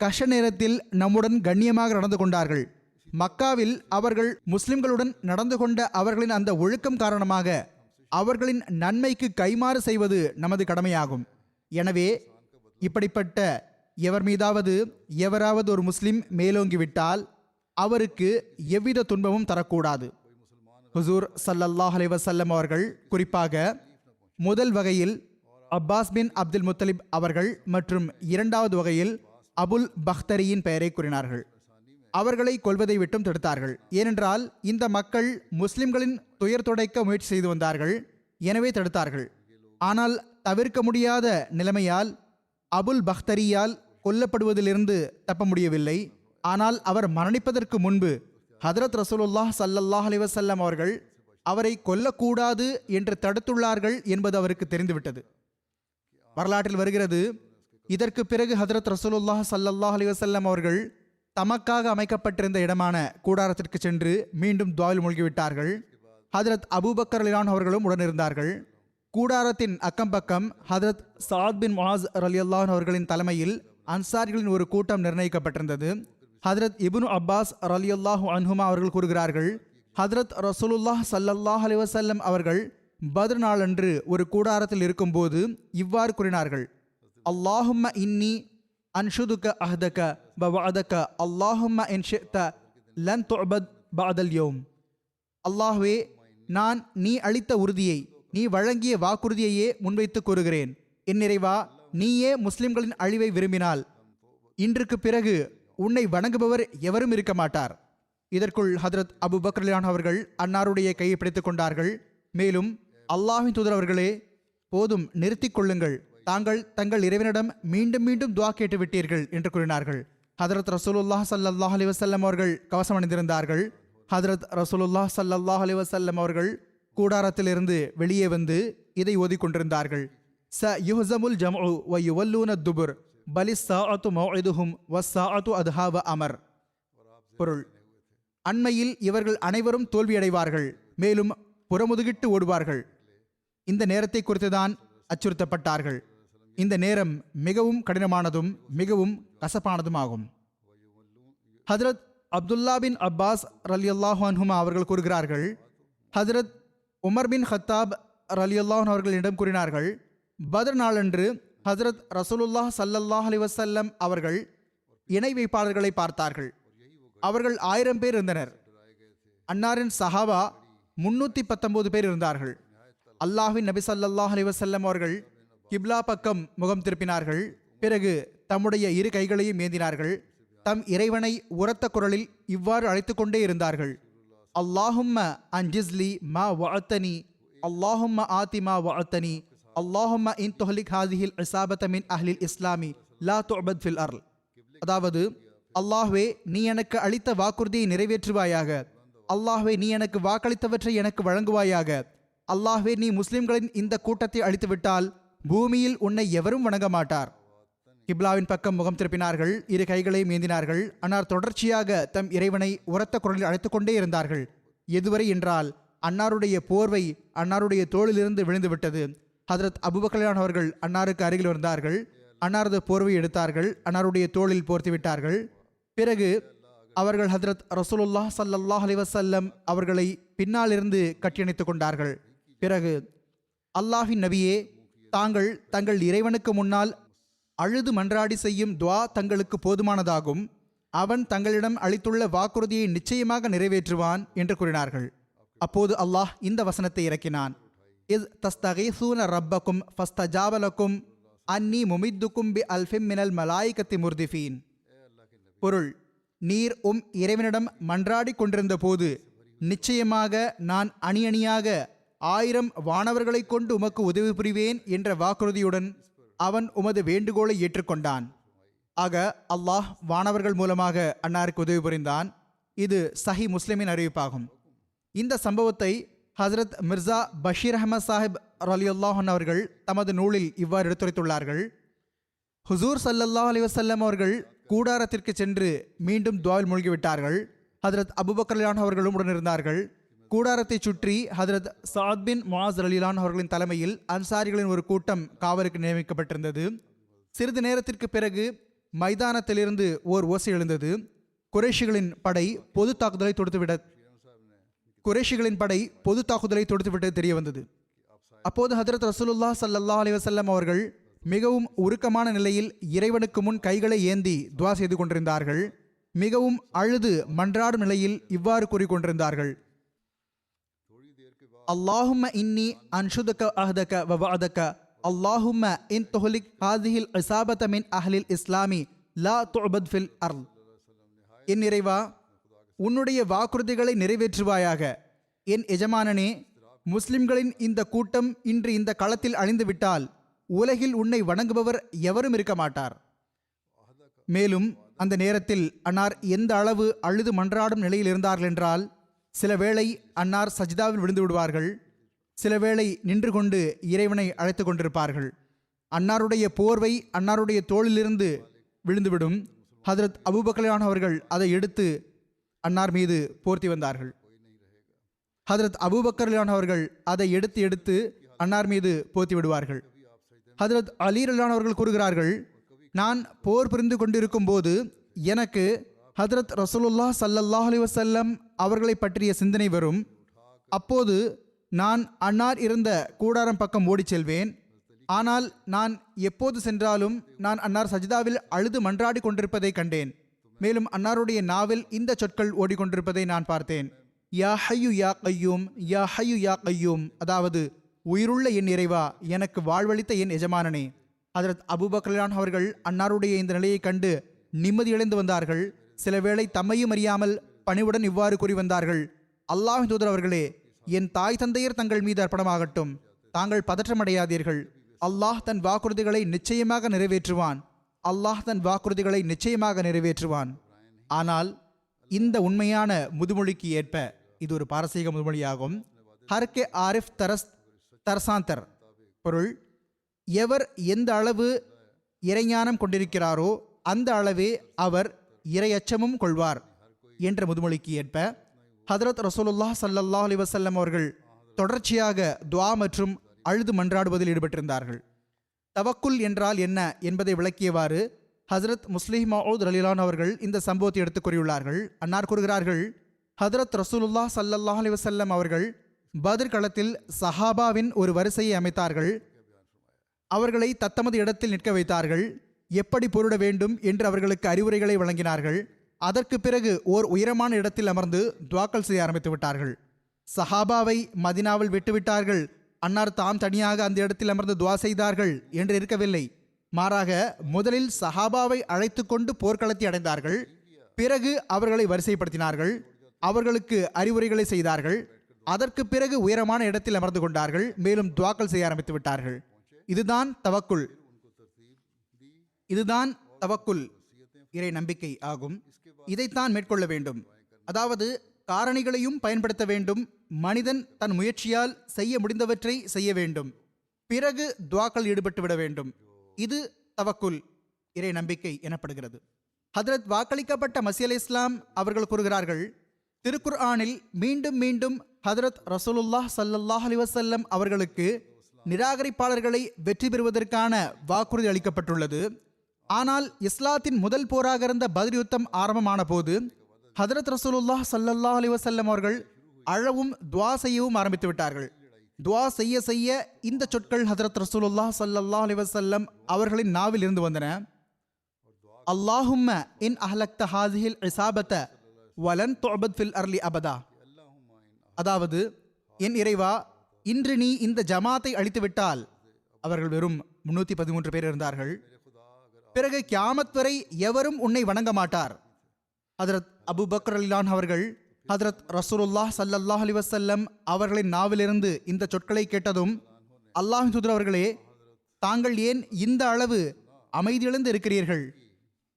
கஷ்ட நேரத்தில் நம்முடன் கண்ணியமாக நடந்து கொண்டார்கள். மக்காவில் அவர்கள் முஸ்லிம்களுடன் நடந்து கொண்ட அவர்களின் அந்த ஒழுக்கம் காரணமாக அவர்களின் நன்மைக்கு கைமாறு செய்வது நமது கடமையாகும். எனவே இப்படிப்பட்ட எவர் மீதாவது எவராவது ஒரு முஸ்லிம் மேலோங்கிவிட்டால் அவருக்கு எவ்வித துன்பமும் தரக்கூடாது. ஹுசூர் ஸல்லல்லாஹு அலைஹி வஸல்லம் அவர்கள் குறிப்பாக முதல் வகையில் அப்பாஸ் பின் அப்துல் முத்தலிப் அவர்கள் மற்றும் இரண்டாவது வகையில் அபுல் பக்தரியின் பெயரை கூறினார்கள். அவர்களை கொல்வதை விட்டும் தடுத்தார்கள். ஏனென்றால் இந்த மக்கள் முஸ்லிம்களின் துயர் துடைக்க முயற்சி செய்து வந்தார்கள், எனவே தடுத்தார்கள். ஆனால் தவிர்க்க முடியாத நிலைமையால் அபுல் பக்தரியால் கொல்லப்படுவதிலிருந்து தப்ப முடியவில்லை. ஆனால் அவர் மரணிப்பதற்கு முன்பு ஹதரத் ரசூலுல்லாஹ் ஸல்லல்லாஹு அலைஹி வஸல்லம் அவர்கள் அவரை கொல்லக்கூடாது என்று தடுத்துள்ளார்கள் என்பது அவருக்கு தெரிந்துவிட்டது. வரலாற்றில் வருகிறது, இதற்கு பிறகு ஹதரத் ரசூலுல்லாஹ் ஸல்லல்லாஹு அலைஹி வஸல்லம் அவர்கள் தமக்காக அமைக்கப்பட்டிருந்த இடமான கூடாரத்திற்கு சென்று மீண்டும் துவாவில் மூழ்கிவிட்டார்கள். ஹதரத் அபூபக்கர் ரலியல்லாஹு அன்ஹு அவர்களும் உடனிருந்தார்கள். கூடாரத்தின் அக்கம்பக்கம் ஹதரத் சாத் பின் முஆஸ் ரலியல்லாஹு அவர்களின் தலைமையில் அன்சாரிகளின் ஒரு கூட்டம் நிர்ணயிக்கப்பட்டிருந்தது. ஹதரத் இப்னு அப்பாஸ் ரலியல்லாஹு அன்ஹுமா அவர்கள் கூறுகிறார்கள், ஹதரத் ரசூலுல்லாஹ் ஸல்லல்லாஹு அலைஹி வஸல்லம் அவர்கள் பத்ர் நாளன்று ஒரு கூடாரத்தில் இருக்கும்போது இவ்வாறு கூறினார்கள், அல்லாஹும்ம இன்னி அன்ஷுதுக அஹ்தக வவஅதக அல்லாஹும்ம இன் ஷிஅத லன் துஅபத் பஅதல் யௌம். அல்லாஹ்வே, நான் நீ அளித்த உறுதியை, நீ வழங்கிய வாக்குறுதியையே முன்வைத்து கூறுகிறேன். என் நிறைவா, நீயே முஸ்லிம்களின் அழிவை விரும்பினால் இன்றுக்கு பிறகு உன்னை வணங்குபவர் எவரும் இருக்க மாட்டார். இதற்குள் ஹதரத் அபு பக்ர் ரலியல்லாஹு அவர்கள் அன்னாருடைய கையை பிடித்துக் கொண்டார்கள். மேலும், அல்லாஹ்வின் தூதர் அவர்களே, போதும், நிறுத்திக் கொள்ளுங்கள், தாங்கள் தங்கள் இறைவனிடம் மீண்டும் மீண்டும் துஆ கேட்டு விட்டீர்கள் என்று கூறினார்கள். ஹதரத் ரசூலுல்லாஹ் ஸல்லல்லாஹு அலைஹி வஸல்லம் அவர்கள் கவசம் அணிந்திருந்தார்கள். ஹதரத் ரசூலுல்லாஹ் ஸல்லல்லாஹு அலைஹி வஸல்லம் அவர்கள் கூடாரத்திலிருந்து வெளியே வந்து இதை ஓதிக்கொண்டிருந்தார்கள். ச யுஹ்ஸமுல் ஜம்உ வ யுவல்லூன துபுர் பலிஸ் ஸாஅத்து மௌஇதுஹும் வஸ்ஸாஅத்து அத்ஹா வ அமர். பொருள்: அண்மையில் இவர்கள் அனைவரும் தோல்வியடைவார்கள், மேலும் புறமுதுகிட்டு ஓடுவார்கள். இந்த நேரத்தை குறித்துதான் அச்சுறுத்தப்பட்டார்கள். இந்த நேரம் மிகவும் கடினமானதும் மிகவும் கசப்பானதும் ஆகும். ஹதரத் அப்துல்லா பின் அப்பாஸ் ரலியல்லாஹு அன்ஹுமா அவர்கள் கூறுகிறார்கள், ஹதரத் உமர் பின் ஹத்தாப் ரலியல்லாஹு அவர்களிடம் கூறினார்கள், பத்ர் நாளன்று ஹதரத் ரசூலுல்லாஹ் ஸல்லல்லாஹு அலைஹி வஸல்லம் அவர்கள் இணை வைப்பாளர்களை பார்த்தார்கள். அவர்கள் 1000 பேர் இருந்தனர். அன்னாரின் சஹாபா 319 பேர் இருந்தார்கள். அல்லாஹ்வின் நபி ஸல்லல்லாஹு அலைஹி வஸல்லம் அவர்கள் கிப்லா பக்கம் முகம் திருப்பினார்கள். பிறகு தம்முடைய இரு கைகளையும் ஏந்தினார்கள். தம் இறைவனை உரத்த குரலில் இவ்வாறு அழைத்துக் கொண்டே இருந்தார்கள், அல்லாஹும்ம அன்ஜிஸ்லி மா வஅத்தனி, அல்லாஹும்ம ஆதி மா வஅத்தனி, அல்லாஹும்ம இன் துஹ்லிக் ஹாதிஹில் இஸாபத மின் அஹ்லில் இஸ்லாமி லா துஅபத் ஃபில் அர்ல். அதாவது, அல்லாஹ்வே, நீ எனக்கு அளித்த வாக்குறுதியை நிறைவேற்றுவாயாக. அல்லாஹ்வே, நீ எனக்கு வாக்களித்தவற்றை எனக்கு வழங்குவாயாக. அல்லாஹ்வே, நீ முஸ்லிம்களின் இந்த கூட்டத்தை அழித்துவிட்டால் பூமியில் உன்னை எவரும் வணங்க மாட்டார். கிப்லாவின் பக்கம் முகம் திருப்பினார்கள். இரு கைகளையும் ஏந்தினார்கள். அன்னார் தொடர்ச்சியாக தம் இறைவனை உரத்த குரலில் அழைத்துக் கொண்டே இருந்தார்கள். எதுவரை என்றால், அன்னாருடைய போர்வை அன்னாருடைய தோளிலிருந்து விழுந்து விட்டது. ஹதரத் அபூபக்கர் அவர்கள் அன்னாருக்கு அருகில் வந்தார்கள். அன்னாரது போர்வை எடுத்தார்கள். அன்னாருடைய தோளில் போர்த்தி விட்டார்கள். பிறகு அவர்கள் ஹதரத் ரசூலுல்லாஹ் ஸல்லல்லாஹு அலைஹி வஸல்லம் அவர்களை பின்னாலிருந்து கட்டியணைத்துக் கொண்டார்கள். பிறகு, அல்லாஹ்வின் நபியே, தாங்கள் தங்கள் இறைவனுக்கு முன்னால் அழுது மன்றாடி செய்யும் துஆ தங்களுக்கு போதுமானதாகும். அவன் தங்களிடம் அளித்துள்ள வாக்குறுதியை நிச்சயமாக நிறைவேற்றுவான் என்று கூறினார்கள். அப்போது அல்லாஹ் இந்த வசனத்தை இறக்கினான், இஸ் தஸ்தகீஸூன ரப்பக்கும் ஃபஸ்தஜாப லக்கும் அன்னி முமித்துக்கும் பி அல்ஃபிம் மினல் மலாயிகத்தி முர்திஃபீன். பொருள்: நீர் இறைவனிடம் மன்றாடி கொண்டிருந்த போது நிச்சயமாக நான் அணி அணியாக 1000 வானவர்களை கொண்டு உமக்கு உதவி புரிவேன் என்ற வாக்குறுதியுடன் அவன் உமது வேண்டுகோளை ஏற்றுக்கொண்டான். ஆக அல்லாஹ் வானவர்கள் மூலமாக அன்னாருக்கு உதவி புரிந்தான். இது சஹி முஸ்லிமின் அறிவிப்பாகும். இந்த சம்பவத்தை ஹசரத் மிர்சா பஷீர் அஹமத் சாஹிப் ரலியல்லாஹு அன்ஹு அவர்கள் தமது நூலில் இவ்வாறு எடுத்துரைத்துள்ளார்கள், ஹுசூர் ஸல்லல்லாஹு அலைஹி வஸல்லம் அவர்கள் கூடாரத்திற்கு சென்று மீண்டும் துஆவில் மூழ்கிவிட்டார்கள். ஹதரத் அபூபக்கர் ரலியல்லாஹு அன்ஹு அவர்களும் உடனிருந்தார்கள். கூடாரத்தை சுற்றி ஹதரத் சாத் பின் முஆஸ் ரலியல்லாஹு அன்ஹு அவர்களின் தலைமையில் அன்சாரிகளின் ஒரு கூட்டம் காவலுக்கு நியமிக்கப்பட்டிருந்தது. சிறிது நேரத்திற்கு பிறகு மைதானத்திலிருந்து ஓர் ஓசை எழுந்தது. குறைஷிகளின் படை பொது தாக்குதலை தொடுத்துவிட்டு தெரிய வந்தது. அப்போது ஹதரத் ரசூலுல்லாஹ் ஸல்லல்லாஹு அலைஹி வஸல்லம் அவர்கள் மிகவும் உருக்கமான நிலையில் இறைவனுக்கு முன் கைகளை ஏந்தி துஆ செய்து கொண்டிருந்தார்கள். மிகவும் அழுது மன்றாடும் நிலையில் இவ்வாறு கூறிக்கொண்டிருந்தார்கள், அல்லாஹும்ம இன்னி அன்ஷுதுக அஹ்தக வ வஅதக அல்லாஹும்ம இன் துஹ்லிக் ஹாதிஹில் இஸாபத மின் அஹ்லில் இஸ்லாமி லா துஅபத் ஃபில் அர்ல். என் இறைவா, உன்னுடைய வாக்குறுதிகளை நிறைவேற்றுவாயாக. என் எஜமானனே, முஸ்லிம்களின் இந்த கூட்டம் இன்று இந்த களத்தில் அழிந்துவிட்டால் உலகில் உன்னை வணங்குபவர் எவரும் இருக்க மாட்டார். மேலும் அந்த நேரத்தில் அன்னார் எந்த அளவு அழுது மன்றாடும் நிலையில் இருந்தார்கள் என்றால், சில வேளை அன்னார் சஜ்தாவில் விழுந்து விடுவார்கள், சில வேளை நின்று கொண்டு இறைவனை அழைத்து கொண்டிருப்பார்கள். அன்னாருடைய போர்வை அன்னாருடைய தோளிலிருந்து விழுந்துவிடும். ஹதரத் அபூபக்கர் அவர்கள் அதை எடுத்து அன்னார் மீது போர்த்தி வந்தார்கள். ஹதரத் அபூபக்கர் அவர்கள் அதை எடுத்து அன்னார் மீது போத்தி விடுவார்கள். ஹஜ்ரத் அலி ரலியல்லாஹு அன்ஹு அவர்கள் கூறுகிறார்கள், நான் போர் புரிந்து கொண்டிருக்கும் போது எனக்கு ஹஜ்ரத் ரசூலுல்லாஹ் ஸல்லல்லாஹு அலைஹி வஸல்லம் அவர்களை பற்றிய சிந்தனை வரும். அப்போது நான் அன்னார் இருந்த கூடாரம் பக்கம் ஓடிச் செல்வேன். ஆனால் நான் எப்போது சென்றாலும் நான் அன்னார் சஜிதாவில் அழுது மன்றாடி கொண்டிருப்பதை கண்டேன். மேலும் அன்னாருடைய நாவில் இந்த சொற்கள் ஓடிக்கொண்டிருப்பதை நான் பார்த்தேன். யா ஹய்யு யா கையூம், யா ஹய்யு யா கையூம், அதாவது உயிருள்ள என் இறைவா, எனக்கு வாழ்வளித்த என் எஜமானனே. ஹஜ்ரத் அபூபக்கர் ரலியல்லாஹு அன்ஹு அவர்கள் அன்னாருடைய இந்த நிலையை கண்டு நிம்மதியடைந்து வந்தார்கள். சில வேளை தம்மையும் அறியாமல் பணிவுடன் இவ்வாறு கூறி வந்தார்கள், அல்லாஹ்வின் தூதர் அவர்களே, என் தாய் தந்தையர் தங்கள் மீது அர்ப்பணமாகட்டும், தாங்கள் பதற்றமடையாதீர்கள். அல்லாஹ் தன் வாக்குறுதிகளை நிச்சயமாக நிறைவேற்றுவான். அல்லாஹ் தன் வாக்குறுதிகளை நிச்சயமாக நிறைவேற்றுவான். ஆனால் இந்த உண்மையான முதுமொழிக்கு ஏற்ப, இது ஒரு பாரசீக முதுமொழியாகும், ஹர்கே ஆரிஃப் தரசாந்தர், பொருள், எவர் எந்த அளவு இறைஞானம் கொண்டிருக்கிறாரோ அந்த அளவே அவர் இறையச்சமும் கொள்வார் என்ற முதுமொழிக்கு ஏற்ப ஹதரத் ரசூலுல்லாஹ் ஸல்லல்லாஹு அலைஹி வஸல்லம் அவர்கள் தொடர்ச்சியாக துஆ மற்றும் அழுது மன்றாடுவதில் ஈடுபட்டிருந்தார்கள். தவக்குல் என்றால் என்ன என்பதை விளக்கியவாறு ஹஜ்ரத் முஸ்லிம் மௌஊத் ரலியல்லாஹு அன்ஹு அவர்கள் இந்த சம்பவத்தை எடுத்துக் கூறியுள்ளார்கள். அன்னார் கூறுகிறார்கள், ஹஜ்ரத் ரசூலுல்லாஹ் ஸல்லல்லாஹு அலைஹி வஸல்லம் அவர்கள் பத்ர் களத்தில் சஹாபாவின் ஒரு வரிசையை அமைத்தார்கள். அவர்களை தத்தமது இடத்தில் நிற்க வைத்தார்கள். எப்படி போரிட வேண்டும் என்று அவர்களுக்கு அறிவுரைகளை வழங்கினார்கள். அதற்கு பிறகு ஓர் உயரமான இடத்தில் அமர்ந்து துஆக்கள் செய்ய ஆரம்பித்து விட்டார்கள். சஹாபாவை மதினாவில் விட்டுவிட்டார்கள். அன்னார் தாம் தனியாக அந்த இடத்தில் அமர்ந்து துஆ செய்தார்கள் என்று இருக்கவில்லை. மாறாக முதலில் சஹாபாவை அழைத்து கொண்டு போர்க்களத்தை அடைந்தார்கள். பிறகு அவர்களை வரிசைப்படுத்தினார்கள். அவர்களுக்கு அறிவுரைகளை செய்தார்கள். அதற்கு பிறகு உயரமான இடத்தில் அமர்ந்து கொண்டார்கள். மேலும் துஆக்கள் செய்ய ஆரம்பித்து விட்டார்கள். இதுதான் தவக்குல். இதுதான் தவக்குல், இறை நம்பிக்கை ஆகும். இதைத்தான் மேற்கொள்ள வேண்டும். அதாவது காரணிகளையும் பயன்படுத்த வேண்டும். மனிதன் தன் முயற்சியால் செய்ய முடிந்தவற்றை செய்ய வேண்டும். பிறகு துஆக்கள் ஈடுபட்டு விட வேண்டும். இது தவக்குல், இறை நம்பிக்கை எனப்படுகிறது. ஹதரத் வாக்களிக்கப்பட்ட மஸீஹ் அலைஹிஸ்ஸலாம் அவர்கள் கூறுகிறார்கள், திருக்குர்ஆனில் மீண்டும் மீண்டும் ஹதரத் ரசூலுல்லாஹ் ஸல்லல்லாஹு அலைஹி வஸல்லம் அவர்களுக்கு நிராகரிப்பாளர்களை வெற்றி பெறுவதற்கான வாக்குறுதி அளிக்கப்பட்டுள்ளது. ஆனால் இஸ்லாத்தின் முதல் போராக இருந்த பத்ர் யுத்தம் ஆரம்பமான போது ஹதரத் ரசூலுல்லாஹ் ஸல்லல்லாஹு அலைஹி வஸல்லம் அவர்கள் அழவும் துஆ செய்யவும் ஆரம்பித்து விட்டார்கள். துஆ செய்ய செய்ய இந்த சொற்கள் ஹதரத் ரசூலுல்லாஹ் ஸல்லல்லாஹு அலைஹி வஸல்லம் அவர்களின் நாவில் இருந்து வந்தன. அல்லாஹும்ம இன் அஹ்லக்த ஹாஸிஹில் இஸாபத வலன் துஅபத் ஃபில் அர்லி அபதா, அதாவது என் இறைவா, இன்று நீ இந்த ஜமாத்தை அழித்து விட்டால், அவர்கள் வெறும் 313 பேர் இருந்தார்கள், பிறகு கியாமத் வரை எவரும் உன்னை வணங்க மாட்டார். ஹதரத் அபூபக்கர் ரலியல்லாஹு அன்ஹு அவர்கள் ஹதரத் ரசூலுல்லாஹ் ஸல்லல்லாஹு அலைஹி வஸல்லம் அவர்களின் நாவிலிருந்து இந்த சொற்களை கேட்டதும், அல்லாஹ்வின் தூதர் அவர்களே, தாங்கள் ஏன் இந்த அளவு அமைதியிழந்து இருக்கிறீர்கள்?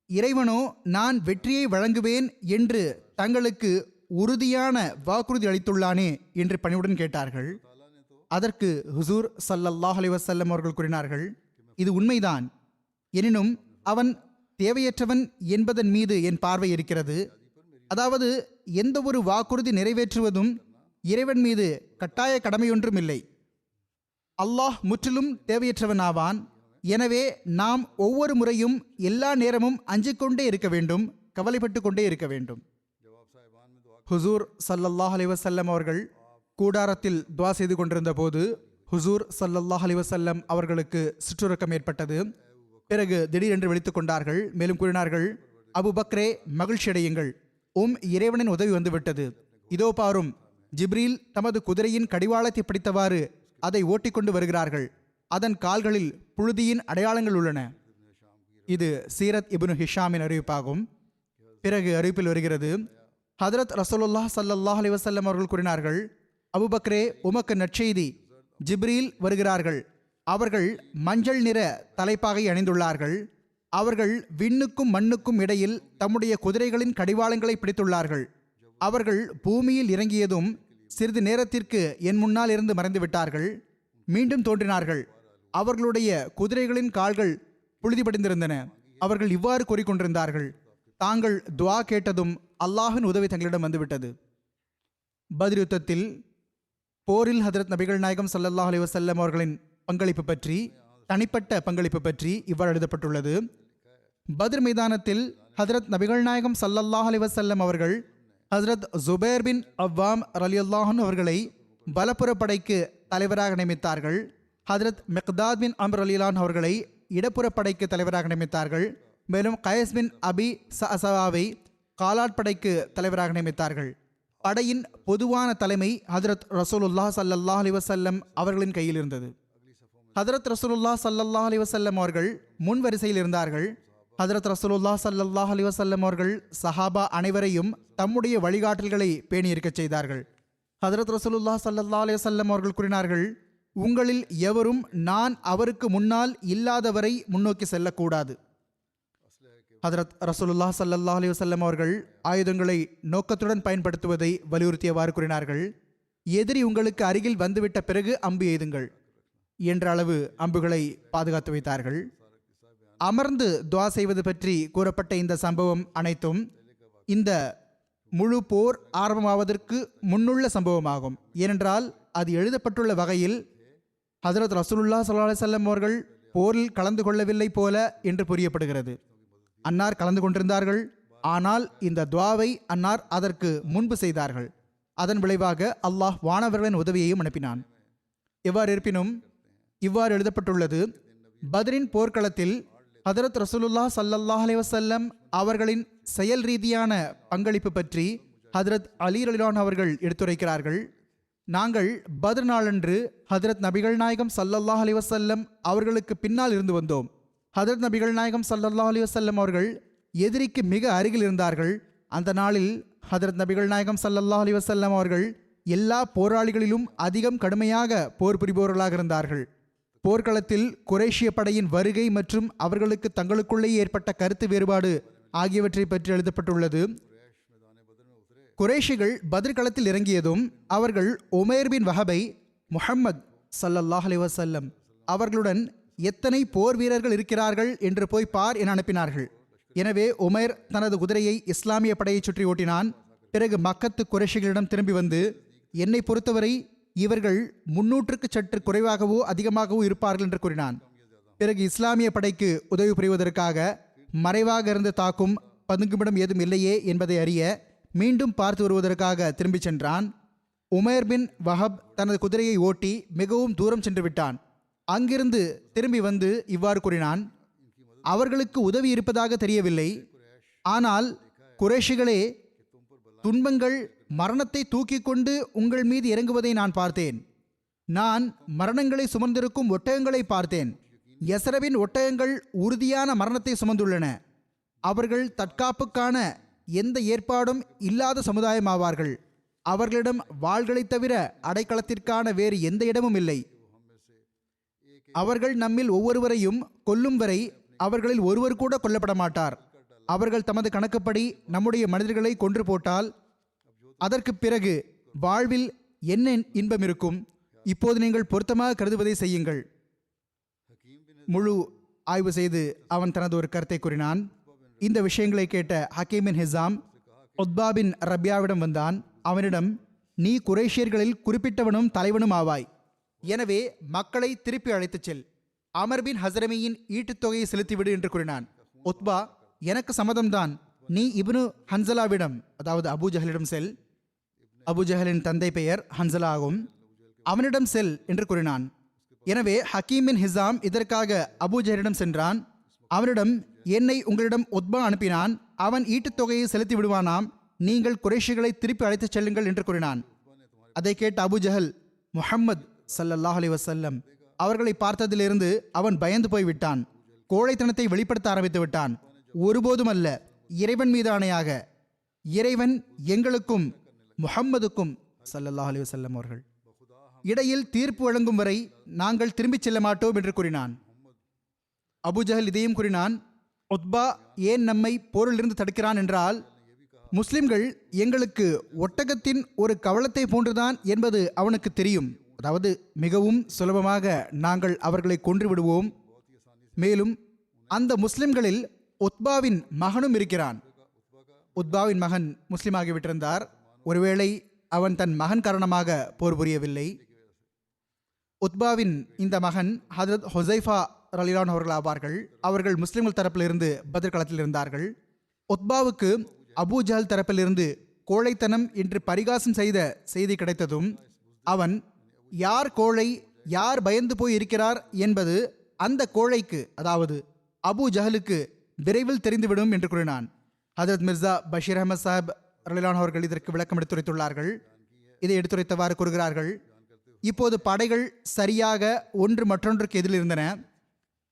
இறைவனோ நான் வெற்றியை வழங்குவேன் என்று தங்களுக்கு உறுதியான வாக்குறுதி அளித்துள்ளானே என்று பணிவுடன் கேட்டார்கள். அதற்கு ஹுசூர் ஸல்லல்லாஹு அலைஹி வஸல்லம் அவர்கள் கூறினார்கள், இது உண்மைதான், எனினும் அவன் தேவையற்றவன் என்பதன் மீது என் பார்வை இருக்கிறது. அதாவது எந்த ஒரு வாக்குறுதி நிறைவேற்றுவதும் இறைவன் மீது கட்டாய கடமையொன்றும் இல்லை. அல்லாஹ் முற்றிலும் தேவையற்றவன் ஆவான். எனவே நாம் ஒவ்வொரு முறையும் எல்லா நேரமும் அஞ்சிக்கொண்டே இருக்க வேண்டும், கவலைப்பட்டு கொண்டே இருக்க வேண்டும். ஹுசூர் ஸல்லல்லாஹு அலைஹி வஸல்லம் அவர்கள் கூடாரத்தில் துஆ செய்து கொண்டிருந்த போது ஹுசூர் ஸல்லல்லாஹு அலைஹி வஸல்லம் அவர்களுக்கு சிற்றுறக்கம் ஏற்பட்டது. பிறகு திடீரென்று விழித்துக் கொண்டார்கள். மேலும் கூறினார்கள், அபூபக்ரே, மகிழ்ச்சியடையுங்கள், இறைவனின் உதவி வந்துவிட்டது. இதோ பாரும், ஜிப்ரீல் தமது குதிரையின் கடிவாளத்தை பிடித்தவாறு அதை ஓட்டிக்கொண்டு வருகிறார்கள். அதன் கால்களில் புழுதியின் அடையாளங்கள் உள்ளன. இது சீரத் இப்னு ஹிஷாமின் அறிவிப்பாகும். பிறகு அறிவிப்பில் வருகிறது, ஹதரத் ரசூலுல்லாஹ் ஸல்லல்லாஹு அலைஹி வஸல்லம் அவர்கள் கூறினார்கள், அபூபக்ரே, உமக்கு நற்செய்தி, ஜிப்ரீல் வருகிறார்கள். அவர்கள் மஞ்சள் நிற தலைப்பாகை அணிந்துள்ளார்கள். அவர்கள் விண்ணுக்கும் மண்ணுக்கும் இடையில் தம்முடைய குதிரைகளின் கடிவாளங்களை பிடித்துள்ளார்கள். அவர்கள் பூமியில் இறங்கியதும் சிறிது நேரத்திற்கு என் முன்னால் இருந்து மறைந்து விட்டார்கள். மீண்டும் தோன்றினார்கள். அவர்களுடைய குதிரைகளின் கால்கள் புழுதி படிந்திருந்தன. அவர்கள் இவ்வாறு கூறிக்கொண்டிருந்தார்கள், தாங்கள் துஆ கேட்டதும் அல்லாஹின் உதவி தங்களிடம் வந்துவிட்டது. பத்ர் யுத்தத்தில் போரில் ஹதரத் நபிகள் நாயகம் ஸல்லல்லாஹு அலைஹி வஸல்லம் அவர்களின் பங்களிப்பு பற்றி, தனிப்பட்ட பங்களிப்பு பற்றி இவ்வாறு எழுதப்பட்டுள்ளது. பத்ர் மைதானத்தில் ஹதரத் நபிகள் நாயகம் ஸல்லல்லாஹு அலைஹி வஸல்லம் அவர்கள் ஹதரத் ஜுபைர் பின் அவ்வாம் ரலியல்லாஹு அன்ஹு அவர்களை வலப்புற படைக்கு தலைவராக நியமித்தார்கள். ஹதரத் மிக்தாத் பின் அம்ர் ரலியல்லாஹு அன்ஹு அவர்களை இடப்புற படைக்கு தலைவராக நியமித்தார்கள். மேலும் கைஸ் பின் அபி சஅசவாவை காலாட் படைக்கு தலைவராக நியமித்தார்கள். படையின் பொதுவான தலைமை ஹதரத் ரசூலுல்லாஹ் ஸல்லல்லாஹு அலைஹி வஸல்லம் அவர்களின் கையில் இருந்தது. ஹதரத் ரசூலுல்லாஹ் ஸல்லல்லாஹு அலைஹி வஸல்லம் அவர்கள் முன் வரிசையில் இருந்தார்கள். ஹதரத் ரசூலுல்லாஹ் ஸல்லல்லாஹு அலைஹி வஸல்லம் அவர்கள் சஹாபா அனைவரையும் தம்முடைய வழிகாட்டல்களை பேணியிருக்கச் செய்தார்கள். ஹதரத் ரசூலுல்லாஹ் ஸல்லல்லாஹு அலைஹி வஸல்லம் அவர்கள் கூறினார்கள், உங்களில் எவரும் நான் அவருக்கு முன்னால் இல்லாதவரை முன்னோக்கி செல்லக்கூடாது. ஹதரத் ரசூலுல்லாஹ் ஸல்லல்லாஹு அலைஹி வஸல்லம் அவர்கள் ஆயுதங்களை நோக்கத்துடன் பயன்படுத்துவதை வலியுறுத்தியவாறு கூறினார்கள், எதிரி உங்களுக்கு அருகில் வந்துவிட்ட பிறகு அம்பு எய்துங்கள் என்ற அளவு அம்புகளை பாதுகாத்து வைத்தார்கள். அமர்ந்து துஆ செய்வது பற்றி கூறப்பட்ட இந்த சம்பவம் அனைத்தும் இந்த முழு போர் ஆரம்பமாவதற்கு முன்னுள்ள சம்பவமாகும். ஏனென்றால் அது எழுதப்பட்டுள்ள வகையில் ஹதரத் ரசூலுல்லாஹ் ஸல்லல்லாஹு அலைஹி வஸல்லம் அவர்கள் போரில் கலந்து கொள்ளவில்லை போல என்று புரியப்படுகிறது. அன்னார் கலந்து கொண்டிருந்தார்கள். ஆனால் இந்த துஆவை அன்னார் அதற்கு முன்பு செய்தார்கள். அதன் விளைவாக அல்லாஹ் வானவர்களின் உதவியையும் அனுப்பினான். எவ்வாறு இருப்பினும் இவ்வாறு எழுதப்பட்டுள்ளது, பத்ரின் போர்க்களத்தில் ஹதரத் ரசூலுல்லாஹ் ஸல்லல்லாஹு அலைஹி வஸல்லம் அவர்களின் செயல் ரீதியான பங்களிப்பு பற்றி ஹதரத் அலி ரலியல்லாஹு அன்ஹு அவர்கள் எடுத்துரைக்கிறார்கள். நாங்கள் பத்ர் நாளன்று ஹதரத் நபிகள் நாயகம் ஸல்லல்லாஹு அலைஹி வஸல்லம் அவர்களுக்கு பின்னால் இருந்து வந்தோம். ஹதரத் நபிகள் நாயகம் ஸல்லல்லாஹு அலைஹி வஸல்லம் அவர்கள் எதிரிக்கு மிக அருகில் இருந்தார்கள். அந்த நாளில் ஹதரத் நபிகள் நாயகம் ஸல்லல்லாஹு அலைஹி வஸல்லம் அவர்கள் எல்லா போராளிகளிலும் அதிகம் கடுமையாக போர் புரிபவர்களாக இருந்தார்கள். போர்க்களத்தில் குறைஷிய படையின் வருகை மற்றும் அவர்களுக்கு தங்களுக்குள்ளே ஏற்பட்ட கருத்து வேறுபாடு ஆகியவற்றை பற்றி எழுதப்பட்டுள்ளது. குறைஷிகள் பத்ர் களத்தில் இறங்கியதும் அவர்கள் உமைர் பின் வஹபை முஹம்மத் ஸல்லல்லாஹு அலைஹி வஸல்லம் அவர்களுடன் எத்தனை போர் வீரர்கள் இருக்கிறார்கள் என்று போய் பார் என அனுப்பினார்கள். எனவே உமைர் தனது குதிரையை இஸ்லாமிய படையை சுற்றி ஓட்டினான். பிறகு மக்கத்து குறைஷிகளிடம் திரும்பி வந்து, என்னை பொறுத்தவரை இவர்கள் 300க்கு சற்று குறைவாகவோ அதிகமாகவோ இருப்பார்கள் என்று கூறினான். பிறகு இஸ்லாமிய படைக்கு உதவி புரிவதற்காக மறைவாக இருந்து தாக்கும் பதுங்குமிடம் ஏதும் இல்லையே என்பதை அறிய மீண்டும் பார்த்து வருவதற்காக திரும்பிச் சென்றான். உமைர் பின் வஹப் தனது குதிரையை ஓட்டி மிகவும் தூரம் சென்று விட்டான். அங்கிருந்து திரும்பி வந்து இவ்வாறு கூறினான், அவர்களுக்கு உதவி இருப்பதாக தெரியவில்லை. ஆனால் குறைஷிகளே, துன்பங்கள் மரணத்தை தூக்கி கொண்டு உங்கள் மீது இறங்குவதை நான் பார்த்தேன். நான் மரணங்களை சுமந்திருக்கும் ஒட்டகங்களை பார்த்தேன். யஸ்ரபின் ஒட்டகங்கள் உறுதியான மரணத்தை சுமந்துள்ளன. அவர்கள் தற்காப்புக்கான எந்த ஏற்பாடும் இல்லாத சமுதாயமாவார்கள். அவர்களிடம் வாள்களைத் தவிர அடைக்கலத்திற்கான வேறு எந்த இடமும் இல்லை. அவர்கள் நம்மில் ஒவ்வொருவரையும் கொல்லும் வரை அவர்களில் ஒருவர் கூட கொல்லப்பட மாட்டார். அவர்கள் தமது கணக்குப்படி நம்முடைய மனிதர்களை கொன்று போட்டால் அதற்கு பிறகு வாழ்வில் என்ன இன்பம் இருக்கும்? இப்போது நீங்கள் பொருத்தமாக கருதுவதை செய்யுங்கள். முழு ஆய்வு செய்து அவன் தனது ஒரு கருத்தை கூறினான். இந்த விஷயங்களை கேட்ட ஹக்கீம் பின் ஹிஸாம் உத்பா பின் ரபியாவிடம் வந்தான். அவனிடம், நீ குறைஷியர்களில் குறிப்பிட்டவனும் தலைவனும் ஆவாய். எனவே மக்களை திருப்பி அழைத்துச் செல். அமர் பின் ஹஸ்ரமியின் ஈட்டுத் தொகையை செலுத்திவிடு என்று கூறினான். உத்பா, எனக்கு சம்மதம்தான். நீ இப்னு ஹன்சலாவிடம், அதாவது அபூஜஹலிடம் செல். அபூஜஹலின் தந்தை பெயர் ஹன்சலா ஆகும். அவனிடம் செல் என்று கூறினான். எனவே ஹக்கீம் பின் ஹிஸாம் இதற்காக அபூஜஹலிடம் சென்றான். அவனிடம், என்னை உங்களிடம் உத்பா அனுப்பினான். அவன் ஈட்டுத் தொகையை செலுத்தி விடுவானாம். நீங்கள் குறைஷிகளை திருப்பி அழைத்துச் செல்லுங்கள் என்று கூறினான். அதை கேட்ட அபூஜஹல் முஹம்மது ஸல்லல்லாஹு அலைஹி வஸல்லம் அவர்களை பார்த்ததிலிருந்து அவன் பயந்து போய்விட்டான். கோழைத்தனத்தை வெளிப்படுத்த ஆரம்பித்து விட்டான். ஒருபோதும் அல்ல, இறைவன் மீது ஆணையாக, இறைவன் எங்களுக்கும் முஹம்மதுக்கும் ஸல்லல்லாஹு அலைஹி வஸல்லம் அவர்கள் இடையில் தீர்ப்பு வழங்கும் வரை நாங்கள் திரும்பிச் செல்ல மாட்டோம் என்று கூறினான். அபூஜஹல் இதையும் கூறினான். உத்பா ஏன் நம்மை போரிலிருந்து தடுக்கிறான் என்றால், முஸ்லிம்கள் எங்களுக்கு ஒட்டகத்தின் ஒரு கவளத்தை போன்றுதான் என்பது அவனுக்கு தெரியும். அதாவது மிகவும் சுலபமாக நாங்கள் அவர்களை கொன்று விடுவோம். மேலும் அந்த முஸ்லிம்களில் உத்பாவின் மகனும் இருக்கிறான். உத்பாவின் மகன் முஸ்லிமாகிவிட்டிருந்தார். ஒருவேளை அவன் தன் மகன் காரணமாக போர் புரியவில்லை. உத்பாவின் இந்த மகன் ஹஜரத் ஹுசைஃபா ரலிலான் அவர்கள் ஆவார்கள். அவர்கள் முஸ்லிம்கள் தரப்பிலிருந்து பத்ர் களத்தில் இருந்தார்கள். உத்பாவுக்கு அபூ ஜஹல் தரப்பிலிருந்து கோழைத்தனம் என்று பரிகாசம் செய்த செய்தி கிடைத்ததும் அவன் யார் கோழை, யார் பயந்து போய் இருக்கிறார் என்பது அந்த கோழைக்கு, அதாவது அபூ ஜஹலுக்கு விரைவில் தெரிந்துவிடும் என்று கூறினான். ஹஜரத் மிர்சா பஷீர் அஹமத் சாஹிப் ரலிலான் அவர்கள் இதற்கு விளக்கம் எடுத்துரைத்துள்ளார்கள். இதை எடுத்துரைத்தவாறு கூறுகிறார்கள், இப்போது படைகள் சரியாக ஒன்று மற்றொன்றுக்கு எதிரில் இருந்தன.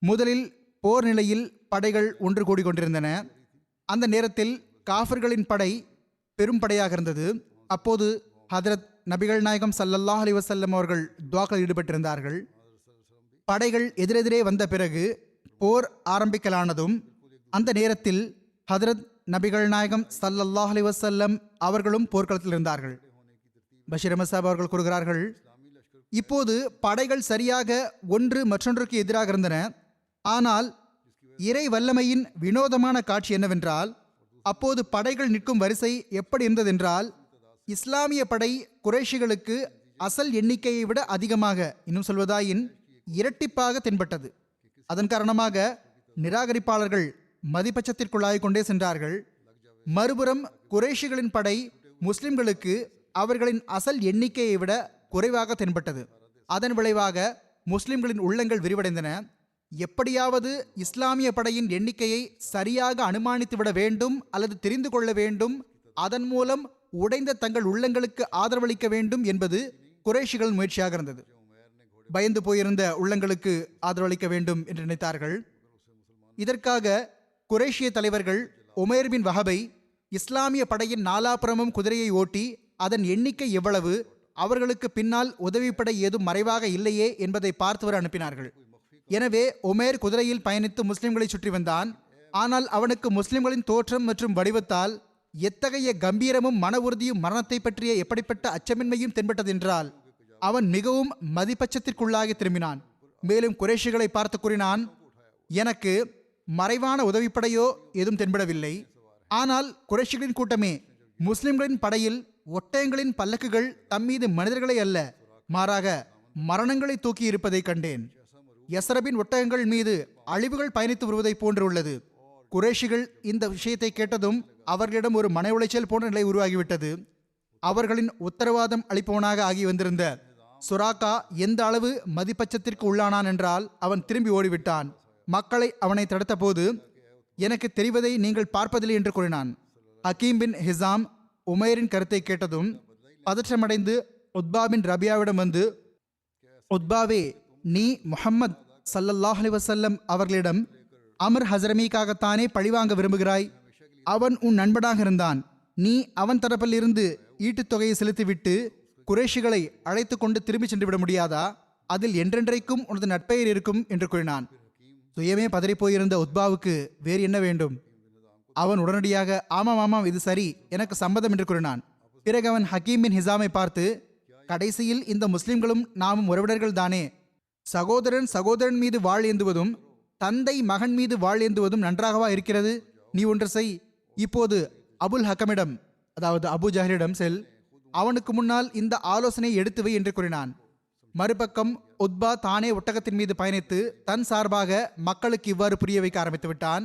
முதலில் போர் நிலையில் படைகள் ஒன்று கூடிக்கொண்டிருந்தன. அந்த நேரத்தில் காஃபிர்களின் படை பெரும் படையாக இருந்தது. அப்போது ஹதரத் நபிகள் நாயகம் ஸல்லல்லாஹு அலைஹி வஸல்லம் அவர்கள் துஆக்களில் ஈடுபட்டிருந்தார்கள். படைகள் எதிரெதிரே வந்த பிறகு போர் ஆரம்பிக்கலானதும் அந்த நேரத்தில் ஹதரத் நபிகள் நாயகம் ஸல்லல்லாஹு அலைஹி வஸல்லம் அவர்களும் போர்க்களத்தில் இருந்தார்கள். பஷீர் அஹமத் சாஹிப் அவர்கள் கூறுகிறார்கள், இப்போது படைகள் சரியாக ஒன்று மற்றொன்றுக்கு எதிராக இருந்தன. ஆனால் இறை வல்லமையின் வினோதமான காட்சி என்னவென்றால், அப்போது படைகள் நிற்கும் வரிசை எப்படி இருந்ததென்றால், இஸ்லாமிய படை குறைஷிகளுக்கு அசல் எண்ணிக்கையை விட அதிகமாக, இன்னும் சொல்வதாயின் இரட்டிப்பாக தென்பட்டது. அதன் காரணமாக நிராகரிப்பாளர்கள் மதிப்பச்சத்திற்குள்ளாகிக் கொண்டே சென்றார்கள். மறுபுறம் குறைஷிகளின் படை முஸ்லிம்களுக்கு அவர்களின் அசல் எண்ணிக்கையை விட குறைவாக தென்பட்டது. அதன் விளைவாக முஸ்லிம்களின் உள்ளங்கள் விரிவடைந்தன. எப்படியாவது இஸ்லாமிய படையின் எண்ணிக்கையை சரியாக அனுமானித்துவிட வேண்டும் அல்லது தெரிந்து கொள்ள வேண்டும், அதன் மூலம் உடைந்த தங்கள் உள்ளங்களுக்கு ஆதரவளிக்க வேண்டும் என்பது குறைஷிகள் முயற்சியாக இருந்தது. பயந்து போயிருந்த உள்ளங்களுக்கு ஆதரவளிக்க வேண்டும் என்று நினைத்தார்கள். இதற்காக குறைஷிய தலைவர்கள் உமைர் பின் வஹபை இஸ்லாமிய படையின் நாலாபுறமும் குதிரையை ஓட்டி அதன் எண்ணிக்கை எவ்வளவு, அவர்களுக்கு பின்னால் உதவிப்படை ஏதும் மறைவாக இல்லையே என்பதை பார்த்தவர் அனுப்பினார்கள். எனவே உமேர் குதிரையில் பயணித்து முஸ்லிம்களை சுற்றி வந்தான். ஆனால் அவனுக்கு முஸ்லிம்களின் தோற்றம் மற்றும் வடிவத்தால் எத்தகைய கம்பீரமும் மன உறுதியும் மரணத்தை பற்றிய எப்படிப்பட்ட அச்சமின்மையும் தென்பட்டதென்றால் அவன் மிகவும் மதிப்பச்சத்திற்குள்ளாகி திரும்பினான். மேலும் குறைஷிகளை பார்த்து கூறினான், எனக்கு மறைவான உதவிப்படையோ ஏதும் தென்படவில்லை. ஆனால் குறைஷிகளின் கூட்டமே, முஸ்லிம்களின் படையில் ஒட்டயங்களின் பல்லக்குகள் தம்மீது மனிதர்களை அல்ல, மாறாக மரணங்களை தூக்கி இருப்பதை கண்டேன். யஸ்ரபின் ஒட்டகங்கள் மீது அழிவுகள் பயணித்து வருவதை போன்று உள்ளது. குறைஷிகள் இந்த விஷயத்தை கேட்டதும் அவர்களிடம் ஒரு மன உளைச்சல் போன்ற நிலை உருவாகிவிட்டது. அவர்களின் உத்தரவாதம் அளிப்பவனாக ஆகி வந்திருந்த சுராக்கா எந்த அளவு மதிப்பச்சத்திற்கு உள்ளானான் என்றால் அவன் திரும்பி ஓடிவிட்டான். மக்களை அவனை தடுத்த போது, எனக்கு தெரிவதை நீங்கள் பார்ப்பதில்லை என்று கூறினான். ஹக்கீம் பின் ஹிசாம் உமைரின் கருத்தை கேட்டதும் பதற்றமடைந்து உத்பா பின் ரபியாவிடம் வந்து, உத்பாவே, நீ முஹம்மத் ஸல்லல்லாஹு அலைஹி வஸல்லம் அவர்களிடம் அமர் ஹஸ்ரமிக்காகத்தானே பழிவாங்க விரும்புகிறாய்? அவன் உன் நண்பனாக இருந்தான். நீ அவன் தரப்பில் இருந்து ஈட்டுத் தொகையை செலுத்திவிட்டு குறைஷிகளை அழைத்து கொண்டு திரும்பி சென்று விட முடியாதா? அதில் என்றென்றைக்கும் உனது நட்பெயர் இருக்கும் என்று கூறினான். சுயமே பதறிப்போயிருந்த உத்பாவுக்கு வேறு என்ன வேண்டும்? அவன் உடனடியாக ஆமாம் ஆமாம், இது சரி, எனக்கு சம்மதம் என்று கூறினான். பிறகு அவன் ஹக்கீம் பின் ஹிசாமை பார்த்து, கடைசியில் இந்த முஸ்லிம்களும் நாமும் உறவினர்கள் தானே. சகோதரன் சகோதரன் மீது வாழ் ஏந்துவதும் தந்தை மகன் மீது வாழ் ஏந்துவதும் நன்றாகவா இருக்கிறது? நீ ஒன்று செய், இப்போது அபுல் ஹக்கமிடம், அதாவது அபு ஜஹலிடம் செல், அவனுக்கு முன்னால் இந்த ஆலோசனையை எடுத்து வை என்று கூறினான். மறுபக்கம் உத்பா தானே ஒட்டகத்தின் மீது பயணித்து தன் சார்பாக மக்களுக்கு இவ்வாறு புரிய வைக்க ஆரம்பித்து விட்டான்.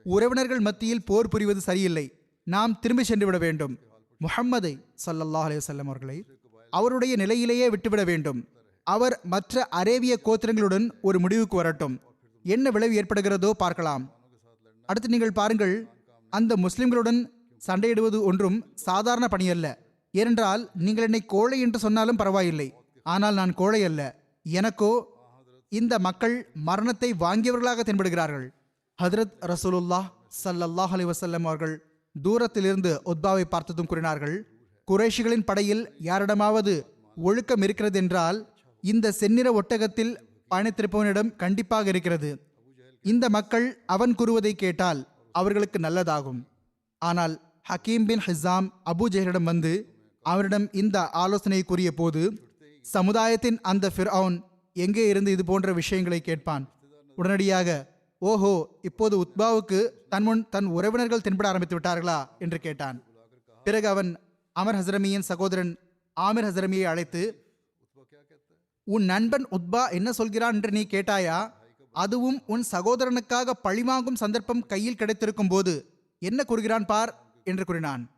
உறவினர்கள் மத்தியில் போர் புரிவது சரியில்லை, நாம் திரும்பி சென்று விட வேண்டும். முஹம்மதை ஸல்லல்லாஹு அலைஹி வஸல்லம் அவர்களை அவருடைய நிலையிலேயே விட்டுவிட வேண்டும். அவர் மற்ற அரேபிய கோத்திரங்களுடன் ஒரு முடிவுக்கு வரட்டும், என்ன விளைவு ஏற்படுகிறதோ பார்க்கலாம். அடுத்து நீங்கள் பாருங்கள், அந்த முஸ்லிம்களுடன் சண்டையிடுவது ஒன்றும் சாதாரண பணியல்ல. ஏனென்றால் நீங்கள் என்னை கோழை என்று சொன்னாலும் பரவாயில்லை, ஆனால் நான் கோழை அல்ல. எனக்கோ இந்த மக்கள் மரணத்தை வாங்கியவர்களாக தென்படுகிறார்கள். ஹதரத் ரசூலுல்லாஹ் ஸல்லல்லாஹு அலைஹி வஸல்லம் அவர்கள் தூரத்திலிருந்து உத்பாவை பார்த்ததும் கூறினார்கள், குறைஷிகளின் படையில் யாரிடமாவது ஒழுக்கம் இருக்கிறது என்றால் இந்த செந்நிற ஒட்டகத்தில் பயணித்திருப்பவனிடம் கண்டிப்பாக இருக்கிறது. இந்த மக்கள் அவன் கூறுவதை கேட்டால் அவர்களுக்கு நல்லதாகும். ஆனால் ஹக்கீம் பின் ஹிசாம் அபு ஜஹலிடம் வந்து அவரிடம் இந்த ஆலோசனையை கூறிய போது, சமுதாயத்தின் அந்த ஃபிர்அவுன் எங்கே இருந்து இது போன்ற விஷயங்களை கேட்பான்? உடனடியாக, ஓஹோ, இப்போது உத்பாவுக்கு தன் உறவினர்கள் தென்பட ஆரம்பித்து விட்டார்களா என்று கேட்டான். பிறகு அவன் அமர் ஹஸ்ரமியின் சகோதரன் ஆமிர் ஹஸ்ரமியை அழைத்து, உன் நண்பன் உத்பா என்ன சொல்கிறான் என்று நீ கேட்டாயா? அதுவும் உன் சகோதரனுக்காக பழிவாங்கும் சந்தர்ப்பம் கையில் கிடைத்திருக்கும் போது என்ன கூறுகிறான் பார் என்று கூறினான்.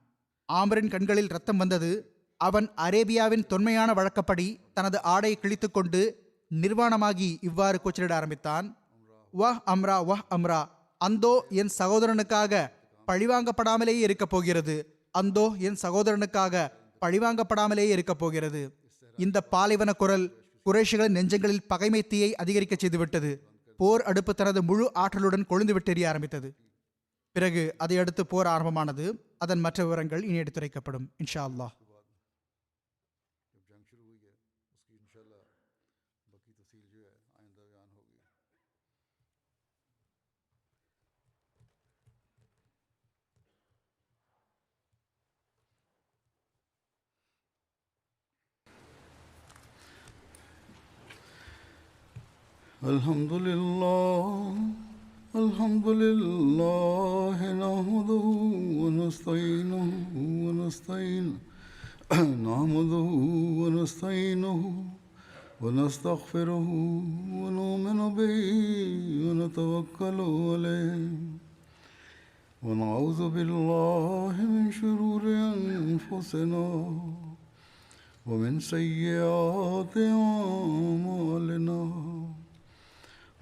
ஆமரின் கண்களில் ரத்தம் வந்தது. அவன் அரேபியாவின் தொன்மையான வழக்கப்படி தனது ஆடையை கிழித்துக் கொண்டு நிர்வாணமாகி இவ்வாறு கூச்சலிட ஆரம்பித்தான். வஹ் அம்ரா, வஹ் அம்ரா, அந்தோ என் சகோதரனுக்காக பழிவாங்கப்படாமலேயே இருக்கப் போகிறது, அந்தோ என் சகோதரனுக்காக பழிவாங்கப்படாமலேயே இருக்கப் போகிறது. இந்த பாலைவன குரல் குறைஷிகளின் நெஞ்சங்களில் பகைமை தீயை அதிகரிக்க செய்துவிட்டது. போர் அடுப்பு தனது முழு ஆற்றலுடன் கொழுந்து விட்டெறிய ஆரம்பித்தது. பிறகு அதை அடுத்து போர் ஆரம்பமானது. அதன் மற்ற விவரங்கள் இனி எடுத்துரைக்கப்படும் இன்ஷா அல்லாஹ். الحمد لله الحمد لله نحمده ونستعينه نحمده ونستعينه ونستغفره ونؤمن به ونتوكل عليه ونعوذ بالله من شرور أنفسنا ومن سيئات أعمالنا.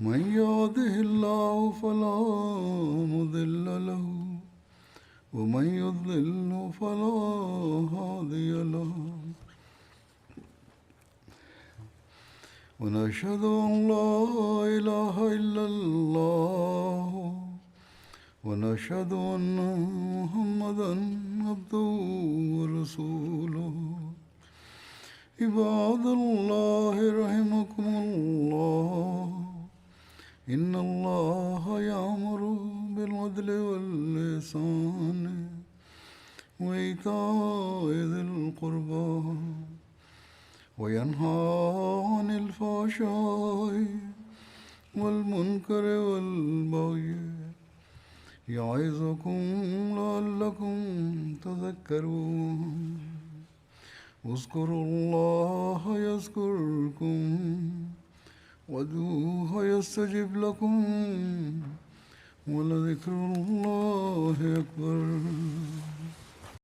من يهده الله فلا مضل له ومن يضلل فلا هادي له. ونشهد أن لا إله إلا الله ونشهد أن محمدا عبده ورسوله. عباد الله رحمكم الله إن الله يأمر بالعدل والإحسان وإيتاء ذي القربى وينهى عن الفحشاء والمنكر والبغي يعظكم لعلكم تذكرون. اذكروا الله يذكركم وادعوه يستجب لكم ولذكر الله أكبر.